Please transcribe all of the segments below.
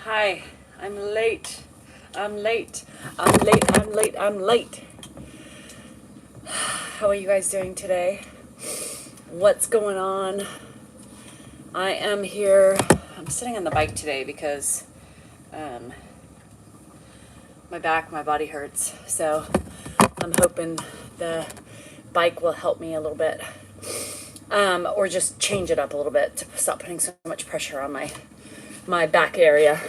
Hi, I'm late. I'm late. I'm late. I'm late. I'm late. How are you guys doing today? What's going on? I am here. I'm sitting on the bike today because my body hurts. So I'm hoping the bike will help me a little bit. Or just change it up a little bit to stop putting so much pressure on my back area.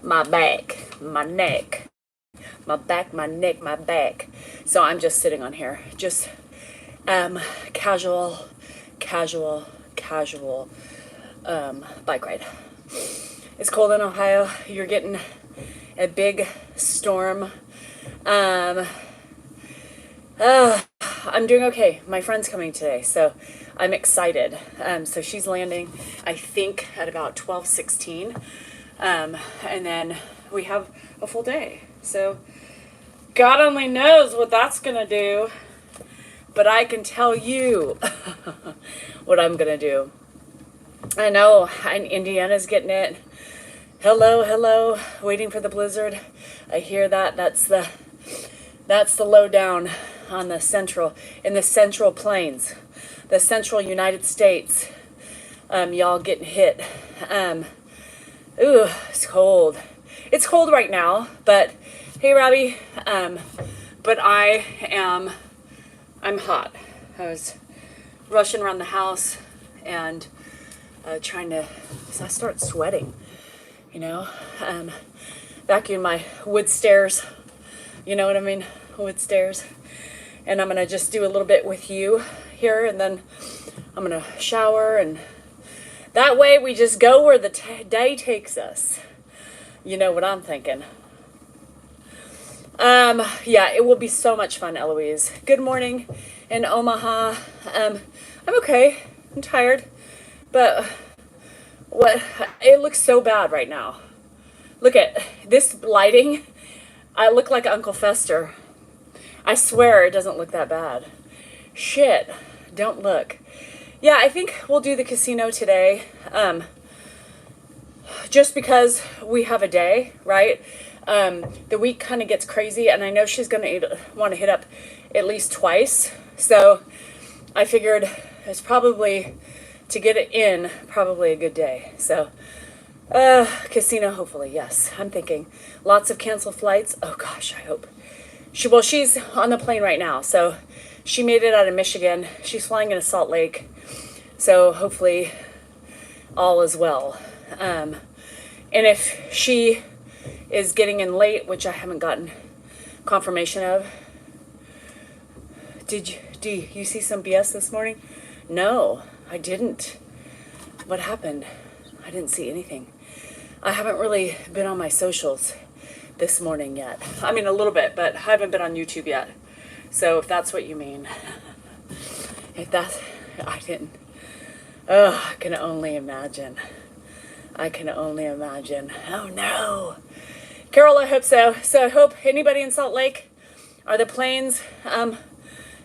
My back, my neck, my back, my neck, my back. So I'm just sitting on here. Just casual bike ride. It's cold in Ohio. You're getting a big storm. I'm doing okay. My friend's coming today, so I'm excited. So she's landing, I think, at about 12:16. And then we have a full day. So God only knows what that's gonna do. But I can tell you what I'm gonna do. I know, Indiana's getting it. Hello, waiting for the blizzard. I hear that. That's the lowdown on the central plains, the central United States. Y'all getting hit. Ooh, it's cold. It's cold right now, but hey, Robbie. But I'm hot. I was rushing around the house and trying to, so I start sweating, vacuum my wood stairs, you know what I mean, wood stairs. And I'm gonna just do a little bit with you here, and then I'm gonna shower, and that way we just go where the day takes us. You know what I'm thinking. Yeah, it will be so much fun, Eloise. Good morning in Omaha. I'm okay. I'm tired, but it looks so bad right now. Look at this lighting. I look like Uncle Fester. I swear it doesn't look that bad. Shit, don't look. Yeah, I think we'll do the casino today. Just because we have a day, right? The week kind of gets crazy, and I know she's going to want to hit up at least twice. So I figured it's probably, to get it in, probably a good day. So casino, hopefully, yes. I'm thinking lots of canceled flights. Oh gosh, I hope. She's on the plane right now. So she made it out of Michigan. She's flying into Salt Lake. So hopefully all is well. And if she is getting in late, which I haven't gotten confirmation of. Do you see some BS this morning? No, I didn't. What happened? I didn't see anything. I haven't really been on my socials this morning yet. I mean, a little bit, but I haven't been on YouTube yet. So if that's what you mean, I didn't. Oh, I can only imagine. Oh no. Carol, I hope so. So I hope anybody in Salt Lake, are the planes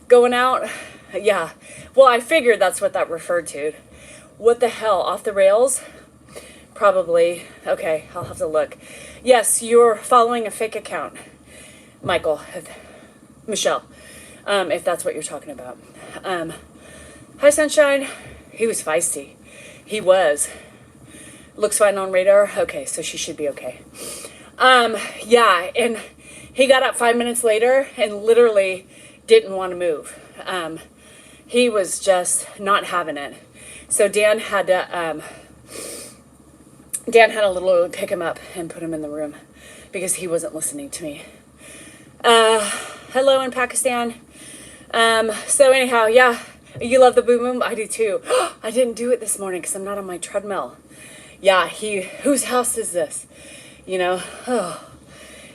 going out? Yeah. Well, I figured that's what that referred to. What the hell? Off the rails? Probably. Okay, I'll have to look. Yes, you're following a fake account, Michelle, if that's what you're talking about. Hi, Sunshine. He was feisty. He was. Looks fine on radar. Okay, so she should be okay. Yeah, and he got up 5 minutes later and literally didn't want to move. He was just not having it. So Dan had to literally pick him up and put him in the room because he wasn't listening to me. Hello in Pakistan. So anyhow, yeah, you love the boom boom. I do too. I didn't do it this morning because I'm not on my treadmill. Yeah, whose house is this? Oh.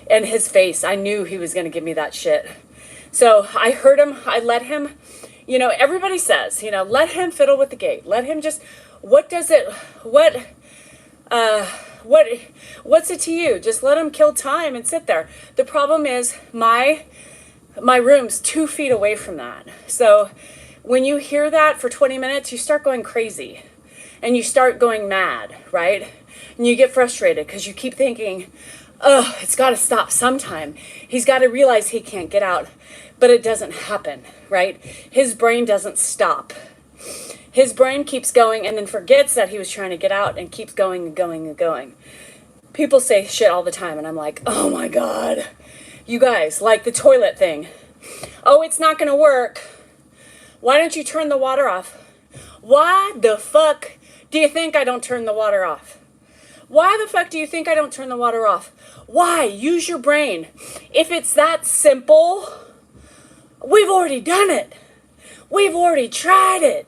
And his face, I knew he was going to give me that shit. So I heard him, I let him, everybody says, let him fiddle with the gate. Let him just, what's it to you? Just let him kill time and sit there. The problem is my room's 2 feet away from that. So when you hear that for 20 minutes, you start going crazy and you start going mad, right? And you get frustrated because you keep thinking, oh, it's got to stop sometime. He's got to realize he can't get out. But it doesn't happen, right? His brain doesn't stop. His brain keeps going and then forgets that he was trying to get out and keeps going and going and going. People say shit all the time, and I'm like, oh my God. You guys, like the toilet thing. Oh, it's not going to work. Why don't you turn the water off? Why the fuck do you think I don't turn the water off? Why the fuck do you think I don't turn the water off? Why? Use your brain. If it's that simple, we've already done it. We've already tried it,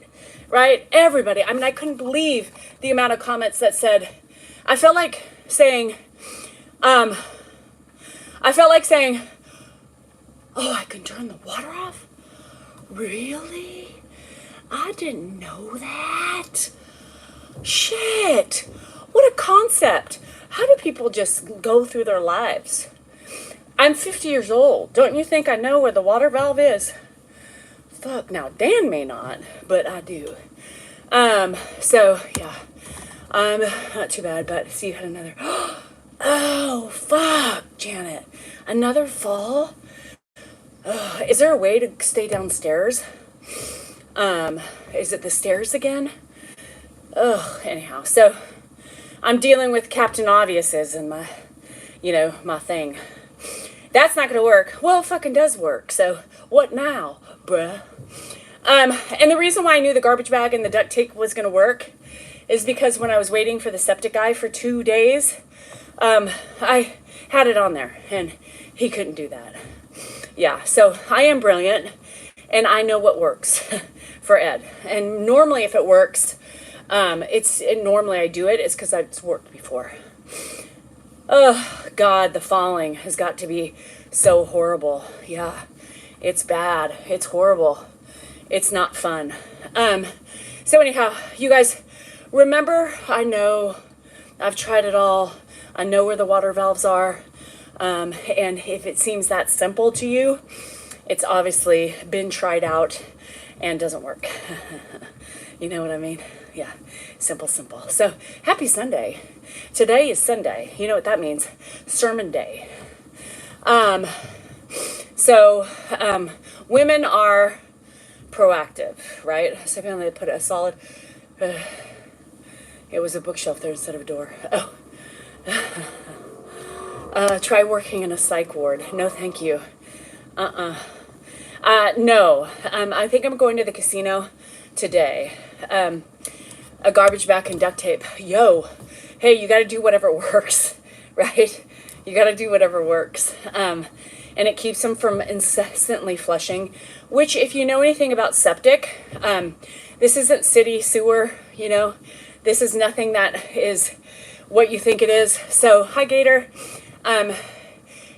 right? Everybody. I mean, I couldn't believe the amount of comments that said, I felt like saying, oh, I can turn the water off? Really? I didn't know that. Shit. What a concept. How do people just go through their lives? I'm 50 years old. Don't you think I know where the water valve is? Fuck, now Dan may not, but I do. So, yeah. Not too bad, but see, you had another. Oh, fuck, Janet. Another fall? Is there a way to stay downstairs? Is it the stairs again? Anyhow, so I'm dealing with Captain Obviouses and my thing. That's not gonna work. Well, it fucking does work. So what now, bruh? And the reason why I knew the garbage bag and the duct tape was gonna work is because when I was waiting for the septic guy for 2 days, I had it on there and he couldn't do that. Yeah, so I am brilliant and I know what works for Ed. And normally if it works, normally I do it, it's because it's worked before. Oh, God, the falling has got to be so horrible. Yeah, it's bad. It's horrible. It's not fun. So anyhow, you guys, remember, I know I've tried it all. I know where the water valves are. And if it seems that simple to you, it's obviously been tried out and doesn't work. You know what I mean? Yeah, simple. So, happy Sunday. Today is Sunday. You know what that means? Sermon day. Women are proactive, right? So I'm going to put a solid, it was a bookshelf there instead of a door. Try working in a psych ward. No, thank you. No. I think I'm going to the casino today. A garbage bag and duct tape. Yo, hey, you got to do whatever works, right? You got to do whatever works. And it keeps them from incessantly flushing, which if you know anything about septic, this isn't city sewer, you know, this is nothing that is what you think it is. So, hi Gator.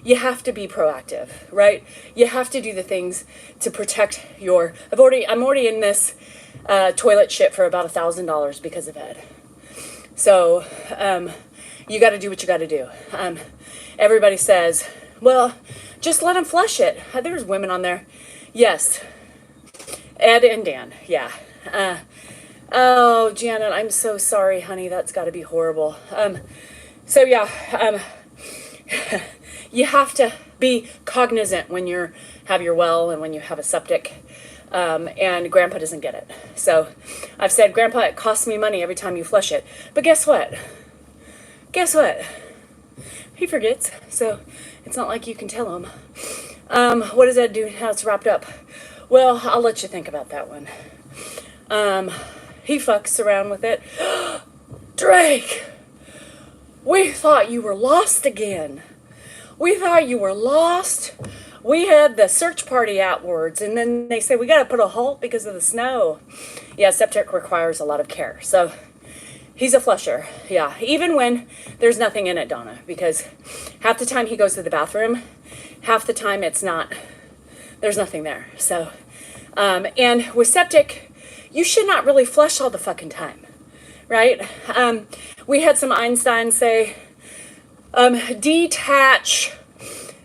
You have to be proactive, right? You have to do the things to protect I'm already in this toilet shit for about $1,000 because of Ed. So, you got to do what you got to do. Everybody says, well, just let him flush it. There's women on there. Yes. Ed and Dan. Yeah. Oh, Janet, I'm so sorry, honey. That's got to be horrible. You have to be cognizant when you have your well and when you have a septic. And Grandpa doesn't get it. So I've said, Grandpa, it costs me money every time you flush it. But guess what? He forgets. So it's not like you can tell him. What does that do? How it's wrapped up? Well, I'll let you think about that one. He fucks around with it. Drake, we thought you were lost again. We thought you were lost. We had the search party outwards, and then they say we got to put a halt because of the snow. Yeah, septic requires a lot of care. So he's a flusher. Yeah, even when there's nothing in it, Donna, because half the time he goes to the bathroom, half the time there's nothing there. So, and with septic, you should not really flush all the fucking time, right? We had some Einstein say, detach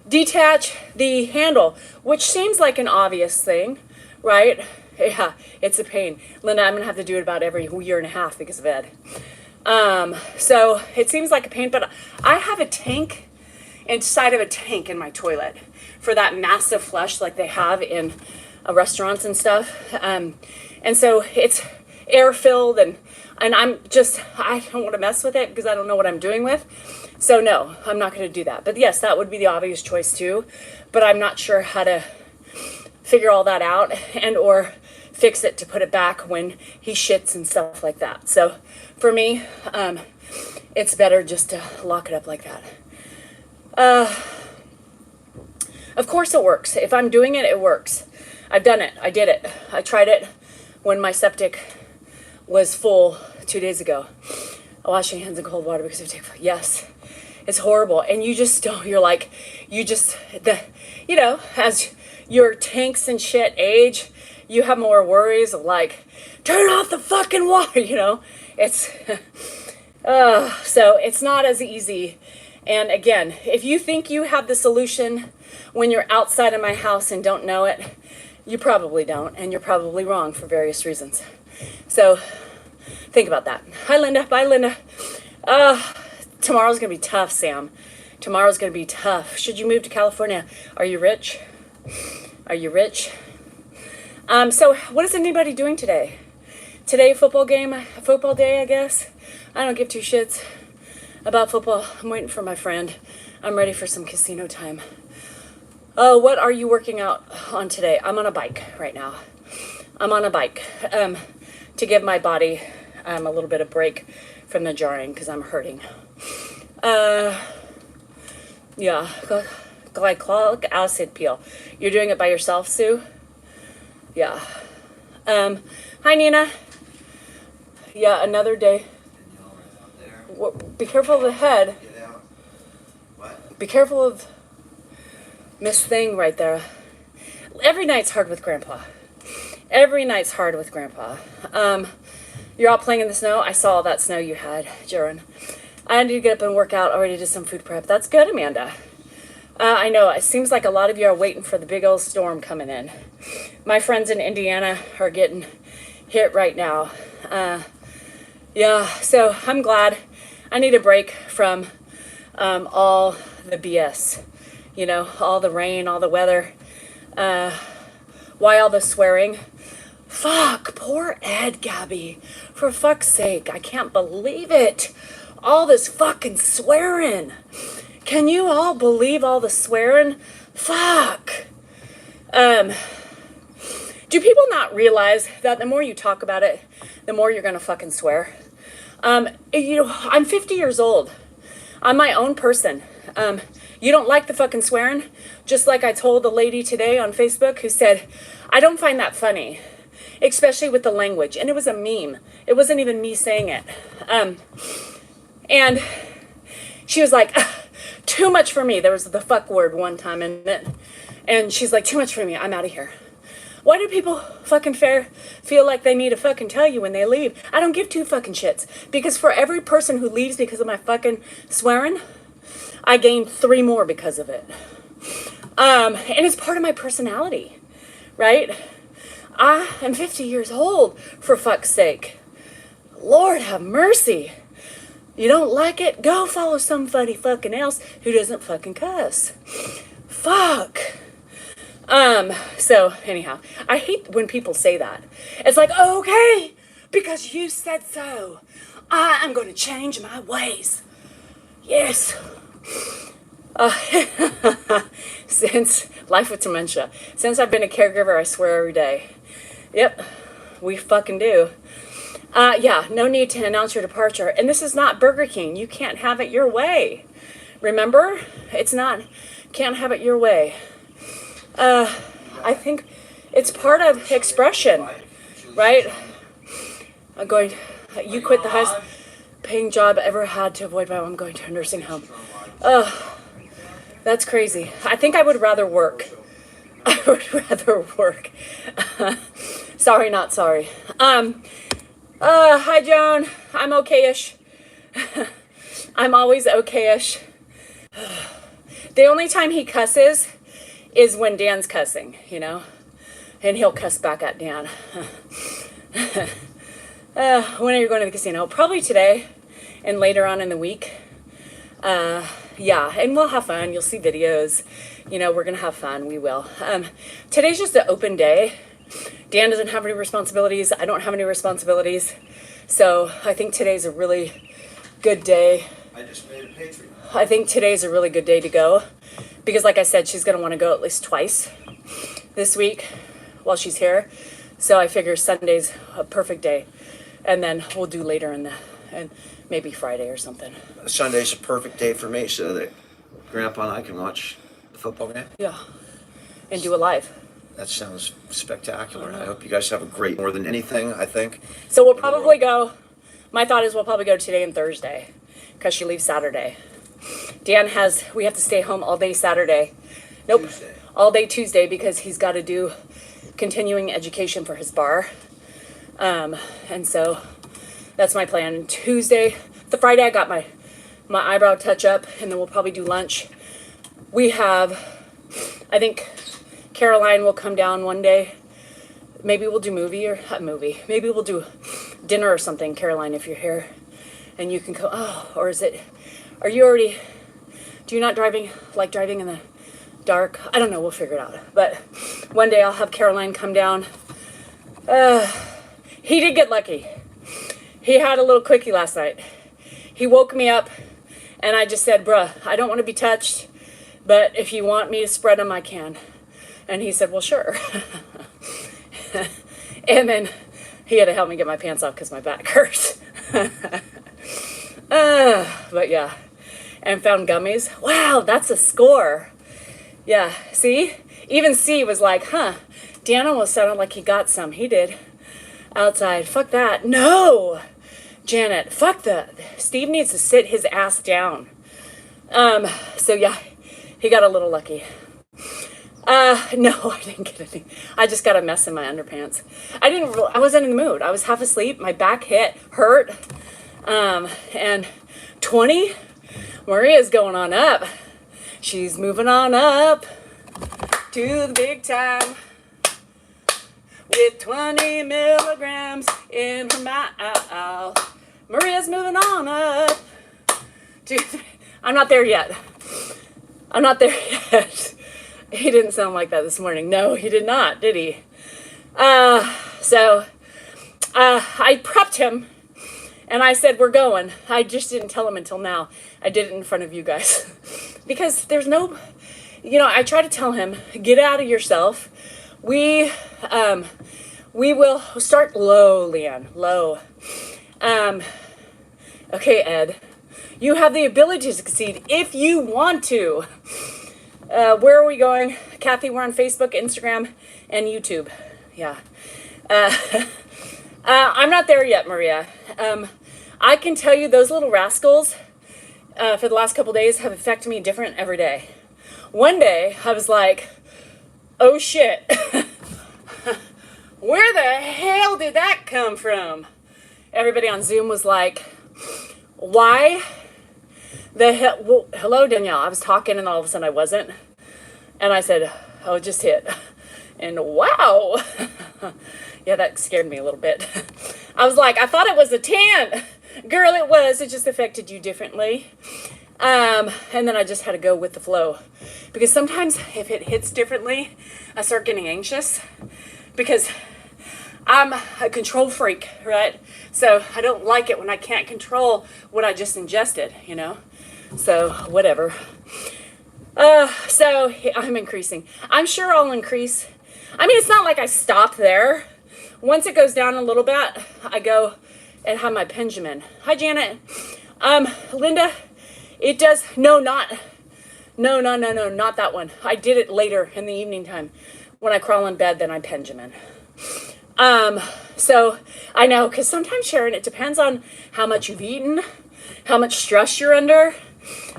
the handle, which seems like an obvious thing, right? Yeah, it's a pain. Linda, I'm going to have to do it about every year and a half because of Ed. So it seems like a pain, but I have a tank inside of a tank in my toilet for that massive flush like they have in restaurants and stuff. And so it's air filled, and I don't want to mess with it because I don't know what I'm doing with. So no, I'm not going to do that. But yes, that would be the obvious choice too. But I'm not sure how to figure all that out and or fix it to put it back when he shits and stuff like that. So for me, it's better just to lock it up like that. Of course it works. If I'm doing it, it works. I've done it. I did it. I tried it when my septic was full 2 days ago. Washing hands in cold water because of take. Yes, it's horrible. And you just don't, you're like, as your tanks and shit age, you have more worries of like, turn off the fucking water, it's, so it's not as easy. And again, if you think you have the solution when you're outside of my house and don't know it, you probably don't, and you're probably wrong for various reasons. So think about that. Hi, Linda. Bye, Linda. Tomorrow's going to be tough, Sam. Tomorrow's going to be tough. Should you move to California? Are you rich? Are you rich? So what is anybody doing today? Today, football day, I guess. I don't give two shits about football. I'm waiting for my friend. I'm ready for some casino time. Oh, what are you working out on today? I'm on a bike right now. I'm on a bike to give my body a little bit of break from the jarring because I'm hurting. Yeah, glycolic acid peel. You're doing it by yourself, Sue? Yeah. Hi, Nina. Yeah, another day. Be careful of the head. Be careful of Miss Thing right there. Every night's hard with Grandpa. Every night's hard with Grandpa. You're all playing in the snow. I saw all that snow you had, Jaron. I need to get up and work out. Already did some food prep. That's good, Amanda. I know. It seems like a lot of you are waiting for the big old storm coming in. My friends in Indiana are getting hit right now. Yeah, so I'm glad. I need a break from all the BS. All the rain, all the weather. Why all the swearing? Fuck, poor Ed, Gabby. For fuck's sake, I can't believe it. All this fucking swearing. Can you all believe all the swearing? Fuck. Do people not realize that the more you talk about it, the more you're gonna fucking swear? I'm 50 years old. I'm my own person. You don't like the fucking swearing? Just like I told the lady today on Facebook who said, I don't find that funny, especially with the language. And it was a meme. It wasn't even me saying it. And she was like, too much for me. There was the fuck word one time in it. And she's like, too much for me. I'm out of here. Why do people fucking feel like they need to fucking tell you when they leave? I don't give two fucking shits. Because for every person who leaves because of my fucking swearing, I gained 3 more because of it. And it's part of my personality, right? I am 50 years old, for fuck's sake. Lord have mercy. You don't like it? Go follow somebody fucking else who doesn't fucking cuss. Fuck. So anyhow, I hate when people say that. It's like, okay, because you said so, I am going to change my ways. Yes. Since life with dementia, since I've been a caregiver, I swear every day. Yep, we fucking do. Yeah, no need to announce your departure. And this is not Burger King. You can't have it your way. Remember? It's not, can't have it your way. I think it's part of expression, right? I'm going, you quit the highest paying job I ever had to avoid I'm going to a nursing home. That's crazy. I think I would rather work. I would rather work. Sorry, not sorry. Hi, Joan. I'm okay-ish. I'm always okay-ish. The only time he cusses is when Dan's cussing, and he'll cuss back at Dan. When are you going to the casino? Probably today. and later on in the week. Yeah, and we'll have fun. You'll see videos. You know, we're going to have fun. We will. Today's just an open day. Dan doesn't have any responsibilities. I don't have any responsibilities. So I think today's a really good day. I just made a Patreon. I think today's a really good day to go. Because like I said, she's going to want to go at least twice this week while she's here. So I figure Sunday's a perfect day. And then we'll do later and maybe Friday or something. Sunday's a perfect day for me so that Grandpa and I can watch the football game. Yeah. And do it live. That sounds spectacular. I hope you guys have a great, more than anything, I think. So we'll probably go, my thought is we'll probably go today and Thursday because she leaves Saturday. Dan we have to stay home all day Saturday. Nope. Tuesday. All day Tuesday because he's got to do continuing education for his bar. And so that's my plan. The Friday I got my eyebrow touch up and then we'll probably do lunch. I think Caroline will come down one day. Maybe we'll do Maybe we'll do dinner or something, Caroline, if you're here. And you can go, do you not like driving in the dark? I don't know, we'll figure it out. But one day I'll have Caroline come down. He did get lucky. He had a little quickie last night. He woke me up and I just said, bruh, I don't want to be touched, but if you want me to spread them, I can. And he said, well, sure. And then he had to help me get my pants off because my back hurts. But yeah, and found gummies. Wow, that's a score. Yeah, see? Even C was like, Dan almost sounded like he got some. He did. Outside. Fuck that. No! Janet, fuck that. Steve needs to sit his ass down. So yeah, he got a little lucky. No, I didn't get anything. I just got a mess in my underpants. I wasn't in the mood. I was half asleep. My back hurt. And 20, Maria's going on up. She's moving on up to the big time with 20 milligrams in her mouth. Maria's moving on up I'm not there yet. He didn't sound like that this morning. No, he did not, did he? So I prepped him and I said, we're going. I just didn't tell him until now. I did it in front of you guys. Because there's no, I try to tell him, get out of yourself. We will start low, Leanne, low. Okay, Ed, you have the ability to succeed if you want to. Where are we going? Kathy, we're on Facebook, Instagram, and YouTube. Yeah. I'm not there yet, Maria. I can tell you those little rascals for the last couple days have affected me different every day. One day, I was like, oh shit. Where the hell did that come from? Everybody on Zoom was like, why the hell? Well, hello, Danielle. I was talking and all of a sudden I wasn't. And I said, oh, it just hit. And wow. Yeah, that scared me a little bit. I was like, I thought it was a 10. Girl, it was. It just affected you differently. And then I just had to go with the flow. Because sometimes if it hits differently, I start getting anxious. Because I'm a control freak, right? So I don't like it when I can't control what I just ingested, So whatever. So I'm increasing. I'm sure I'll increase. I mean, it's not like I stop there. Once it goes down a little bit, I go and have my pendulum. Hi, Janet. Linda, it does, no, not that one. I did it later in the evening time. When I crawl in bed, then I pendulum. So I know, because sometimes, Sharon, it depends on how much you've eaten, how much stress you're under.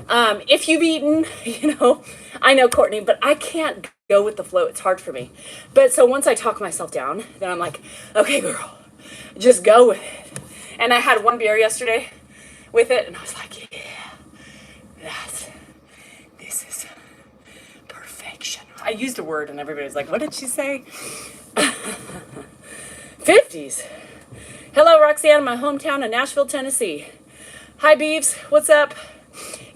If you've eaten, I know, Courtney, but I can't go with the flow. It's hard for me. But so once I talk myself down, then I'm like, okay, girl, just go with it. And I had one beer yesterday with it, and I was like, yeah, this is perfection. I used a word, and everybody was like, what did she say? 50s. Hello, Roxanne, my hometown of Nashville, Tennessee. Hi, Beeves. What's up?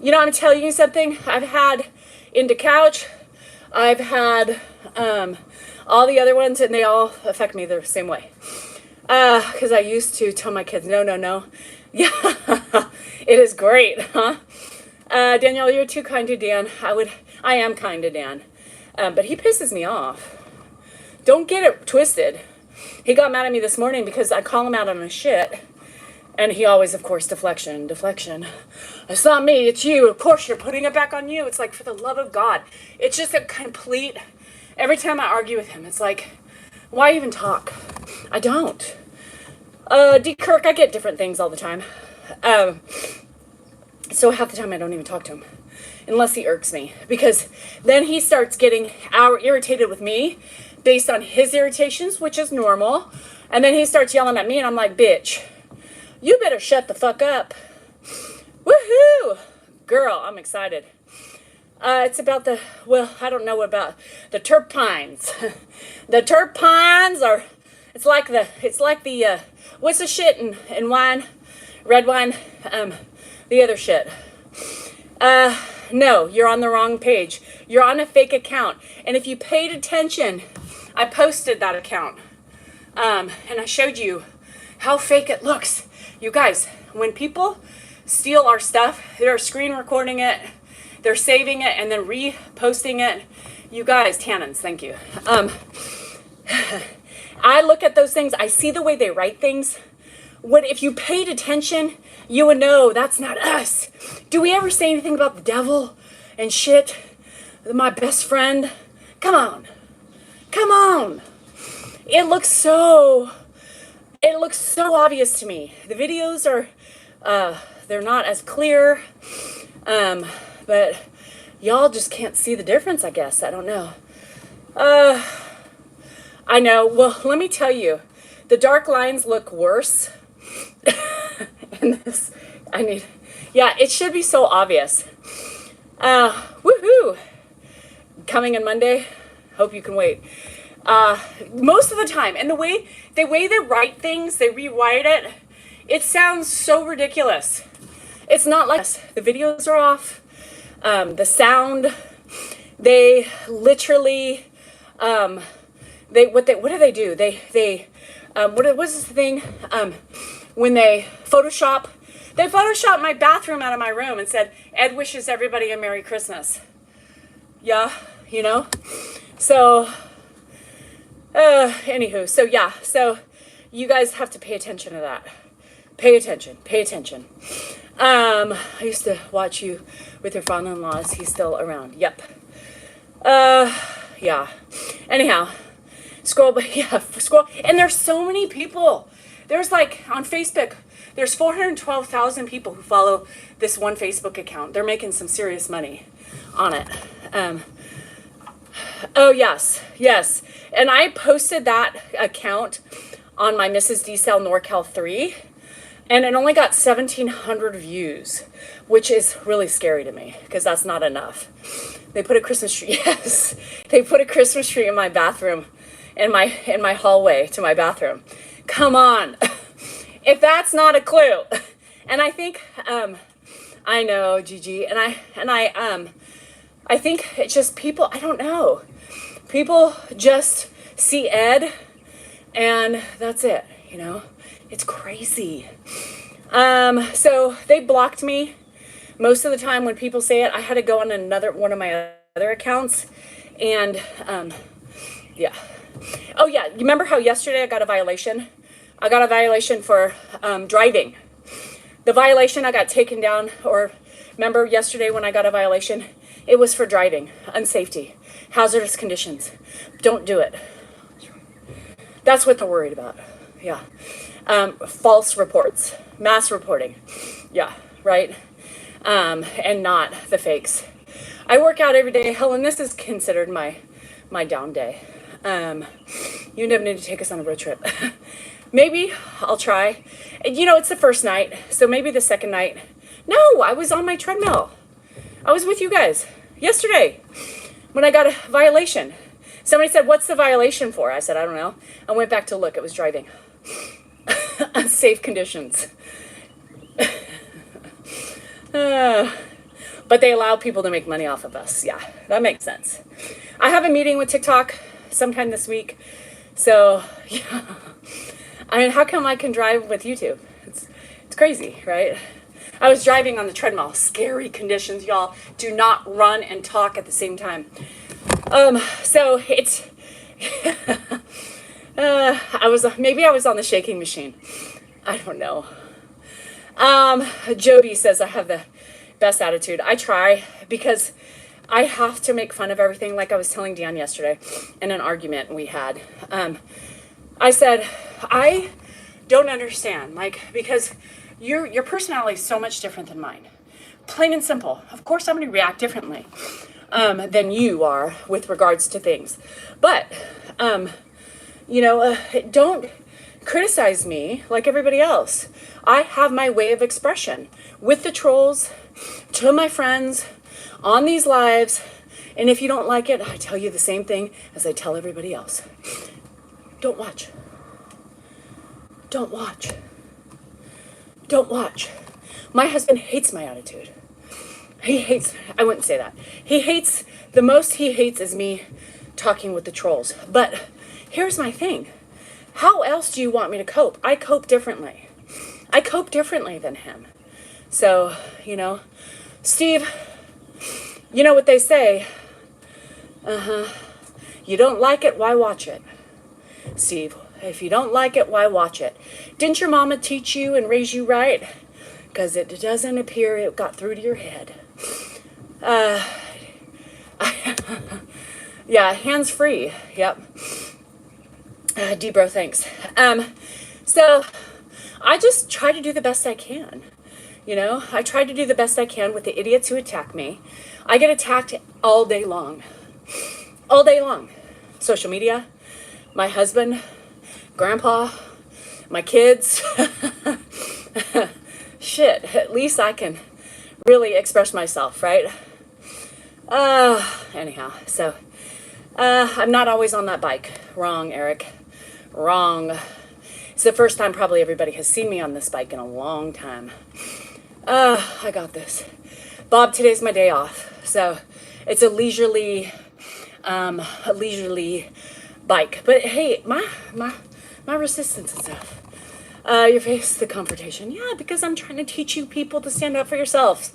You know, I'm telling you something. I've had Into Couch. I've had all the other ones, and they all affect me the same way. Because I used to tell my kids, no, no, no. Yeah, it is great, huh? Danielle, you're too kind to Dan. I am kind to Dan. But he pisses me off. Don't get it twisted. He got mad at me this morning because I call him out on his shit. And he always, of course, deflection. It's not me, it's you. Of course, you're putting it back on you. It's like, for the love of God. It's just a complete, every time I argue with him, it's like, why even talk? I don't. D. Kirk, I get different things all the time. So half the time I don't even talk to him. Unless he irks me. Because then he starts getting irritated with me based on his irritations, which is normal. And then he starts yelling at me and I'm like, bitch, you better shut the fuck up. Woohoo! Girl, I'm excited. It's about I don't know about the terpenes. The terpenes are, it's like the, what's the shit in wine? Red wine? The other shit. No, you're on the wrong page. You're on a fake account. And if you paid attention, I posted that account. And I showed you how fake it looks. You guys, when people steal our stuff, they're screen recording it, they're saving it, and then reposting it. You guys, tannins, thank you. I look at those things, I see the way they write things. If you paid attention, you would know that's not us. Do we ever say anything about the devil and shit? My best friend? Come on. Come on. It looks so obvious to me. The videos are, they're not as clear, but y'all just can't see the difference, I guess. I don't know. I know. Well, let me tell you, the dark lines look worse. And this, it should be so obvious. Woohoo! Coming on Monday. Hope you can wait. Most of the time, and the way they write things, they rewrite it, it sounds so ridiculous. It's not like the videos are off, the sound, they literally, what do they do? What's this thing? When they Photoshop my bathroom out of my room and said, Ed wishes everybody a Merry Christmas. Yeah, you know? So, anywho, so you guys have to pay attention to that. Pay attention. I used to watch you with your father-in-law. Is he still around? Yep. Yeah. Anyhow, scroll. And there's so many people. There's like, on Facebook, there's 412,000 people who follow this one Facebook account. They're making some serious money on it. Oh, yes. And I posted that account on my Mrs. D-Cell NorCal 3, and it only got 1,700 views, which is really scary to me, because that's not enough. They put a Christmas tree, yes. They put a Christmas tree in my bathroom, in my hallway to my bathroom. Come on. If that's not a clue. And I think, I know, Gigi, and I think it's just people, I don't know. People just see Ed and that's it, you know? It's crazy. So they blocked me. Most of the time when people say it, I had to go on one of my other accounts and, yeah. Oh yeah, you remember how yesterday I got a violation? I got a violation for driving. The violation I got taken down, or remember yesterday when I got a violation? It was for driving, unsafety, hazardous conditions. Don't do it. That's what they're worried about. Yeah. False reports, mass reporting. Yeah, right? And not the fakes. I work out every day. Helen, this is considered my down day. You never need to take us on a road trip. Maybe I'll try. You know, it's the first night, so maybe the second night. No, I was on my treadmill. I was with you guys yesterday when I got a violation. Somebody said, what's the violation for? I said, I don't know. I went back to look. It was driving. Unsafe conditions. But they allow people to make money off of us. Yeah, that makes sense. I have a meeting with TikTok sometime this week. So, yeah. I mean, how come I can drive with YouTube? It's crazy, right? I was driving on the treadmill. Scary conditions, y'all. Do not run and talk at the same time. So it's... maybe I was on the shaking machine. I don't know. Jody says I have the best attitude. I try because I have to make fun of everything. Like I was telling Dan yesterday in an argument we had. I said, I don't understand, like, because your personality is so much different than mine. Plain and simple. Of course, I'm going to react differently than you are with regards to things. But, don't criticize me like everybody else. I have my way of expression with the trolls, to my friends, on these lives. And if you don't like it, I tell you the same thing as I tell everybody else. Don't watch. Don't watch. Don't watch. My husband hates my attitude. I wouldn't say that. The most he hates is me talking with the trolls. But here's my thing. How else do you want me to cope? I cope differently. I cope differently than him. So, Steve, you know what they say. You don't like it, why watch it? Steve, if you don't like it, why watch it? Didn't your mama teach you and raise you right? Because it doesn't appear it got through to your head. Yeah, hands free. Yep. Debro, thanks. So I just try to do the best I can. I try to do the best I can with the idiots who attack me. I get attacked all day long. All day long. Social media, my husband, grandpa, my kids. Shit, at least I can really express myself, right? Anyhow, so I'm not always on that bike. Wrong, Eric. Wrong. It's the first time probably everybody has seen me on this bike in a long time. I got this. Bob, today's my day off. So it's a leisurely bike. But hey, my resistance and stuff. Your face, the confrontation. Yeah, because I'm trying to teach you people to stand up for yourselves.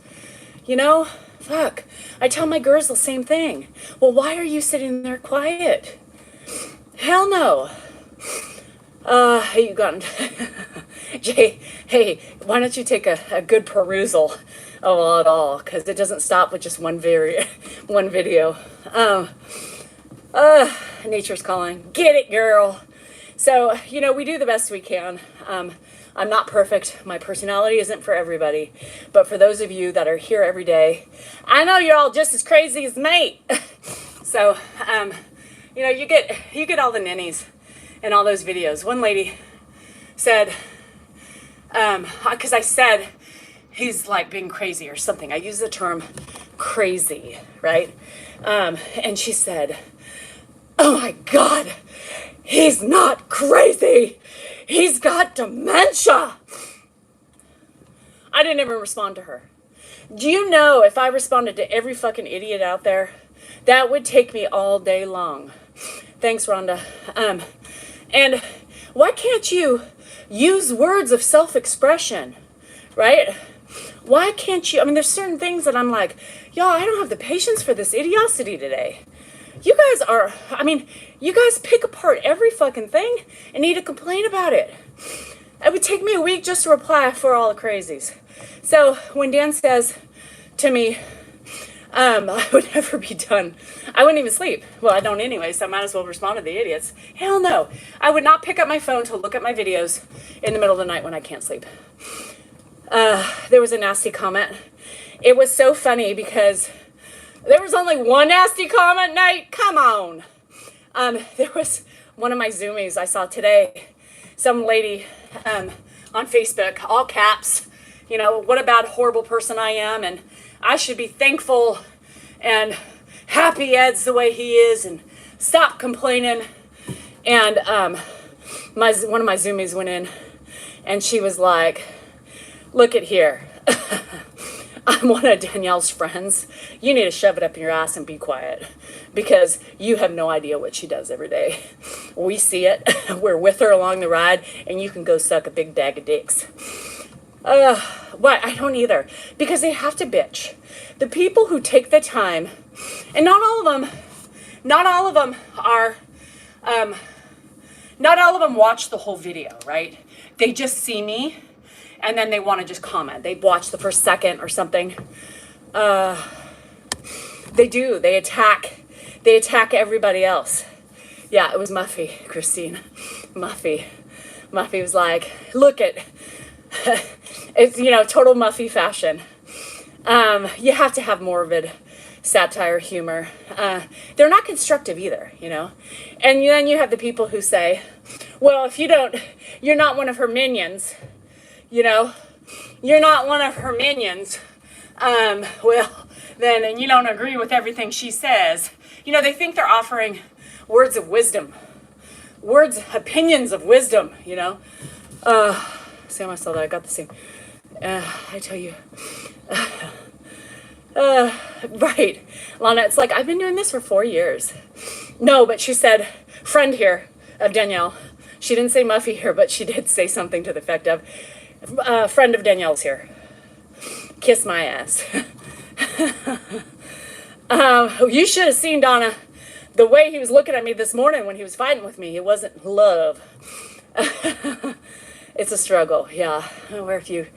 Fuck. I tell my girls the same thing. Well, why are you sitting there quiet? Hell no. Hey, you gotten... Jay, hey, why don't you take a good perusal of it all? Because it doesn't stop with just one video. Nature's calling. Get it, girl. So, we do the best we can. I'm not perfect. My personality isn't for everybody. But for those of you that are here every day, I know you're all just as crazy as me. So, you get all the ninnies in all those videos. One lady said, because I said he's like being crazy or something. I use the term crazy, right? And she said, oh my God, he's not crazy. He's got dementia. I didn't even respond to her. Do you know if I responded to every fucking idiot out there, that would take me all day long. Thanks, Rhonda. And why can't you use words of self-expression, right? Why can't you? There's certain things that I'm like, y'all, I don't have the patience for this idiocity today. You guys pick apart every fucking thing and need to complain about it. It would take me a week just to reply for all the crazies. So when Dan says to me, I would never be done. I wouldn't even sleep. Well, I don't anyway, so I might as well respond to the idiots. Hell no. I would not pick up my phone to look at my videos in the middle of the night when I can't sleep. There was a nasty comment. It was so funny because there was only one nasty comment, Nate. Come on. There was one of my Zoomies I saw today. Some lady on Facebook, all caps, what a bad, horrible person I am, and I should be thankful and happy Ed's the way he is, and stop complaining. And one of my Zoomies went in, and she was like, look at here. I'm one of Danielle's friends, you need to shove it up your ass and be quiet, because you have no idea what she does every day. We see it. We're with her along the ride, and you can go suck a big bag of dicks. What? I don't either. Because they have to bitch. The people who take the time, and not all of them are, not all of them watch the whole video, right? They just see me, and then they want to just comment. They watch the first second or something. They do. They attack everybody else. Yeah, it was Muffy, Christine. Muffy was like, look at, it's, total Muffy fashion. You have to have morbid satire, humor. They're not constructive either, And then you have the people who say, well, if you're not one of her minions, you're not one of her minions, well, then, and you don't agree with everything she says. They think they're offering words of wisdom, opinions of wisdom, Sam, I saw that, I got the same. I tell you, right, Lana, it's like, I've been doing this for 4 years. No, but she said, friend here of Danielle. She didn't say Muffy here, but she did say something to the effect of, friend of Danielle's here. Kiss my ass. You should have seen, Donna, the way he was looking at me this morning when he was fighting with me. It wasn't love. It's a struggle, yeah. Where if you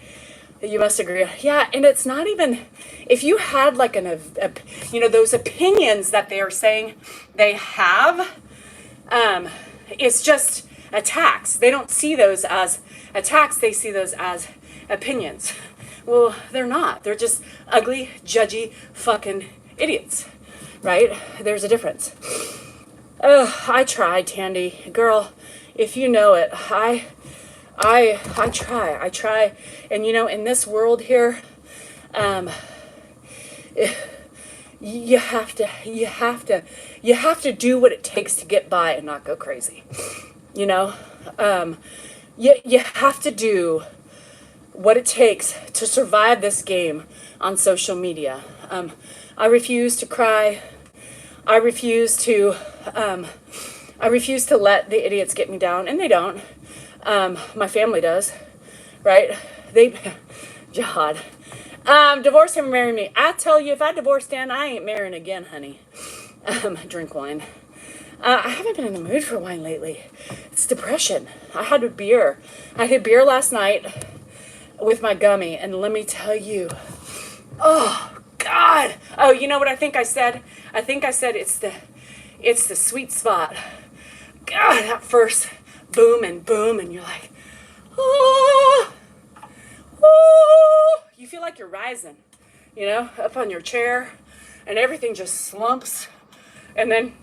must agree. Yeah, and it's not even, if you had like those opinions that they are saying they have, it's just attacks. They don't see those as attacks, they see those as opinions. Well, they're not. They're just ugly, judgy, fucking idiots, right? There's a difference. I tried, Tandy. Girl, if you know it, I try. And in this world here, you have to do what it takes to get by and not go crazy. You have to do what it takes to survive this game on social media. I refuse to cry. I refuse to let the idiots get me down, and they don't. My family does, right? God. Divorce him or marry me. I tell you, if I divorce Dan, I ain't marrying again, honey. Drink wine. I haven't been in the mood for wine lately. It's depression. I had a beer last night with my gummy, and let me tell you, oh God. Oh, you know what I think I said? I think I said it's the sweet spot. God, that first boom, and you're like, oh, you feel like you're rising, up on your chair, and everything just slumps, and then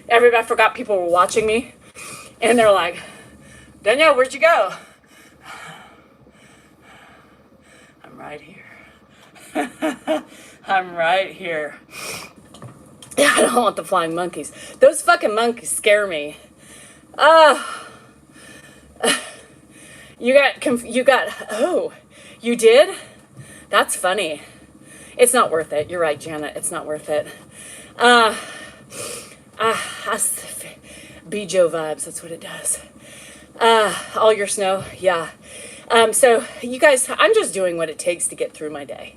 everybody forgot people were watching me, and they're like, Danielle, where'd you go? I'm right here. I'm right here. I don't want the flying monkeys. Those fucking monkeys scare me. You did? That's funny. It's not worth it. You're right, Janet. It's not worth it. Bejo vibes, that's what it does. All your snow, yeah. So you guys, I'm just doing what it takes to get through my day.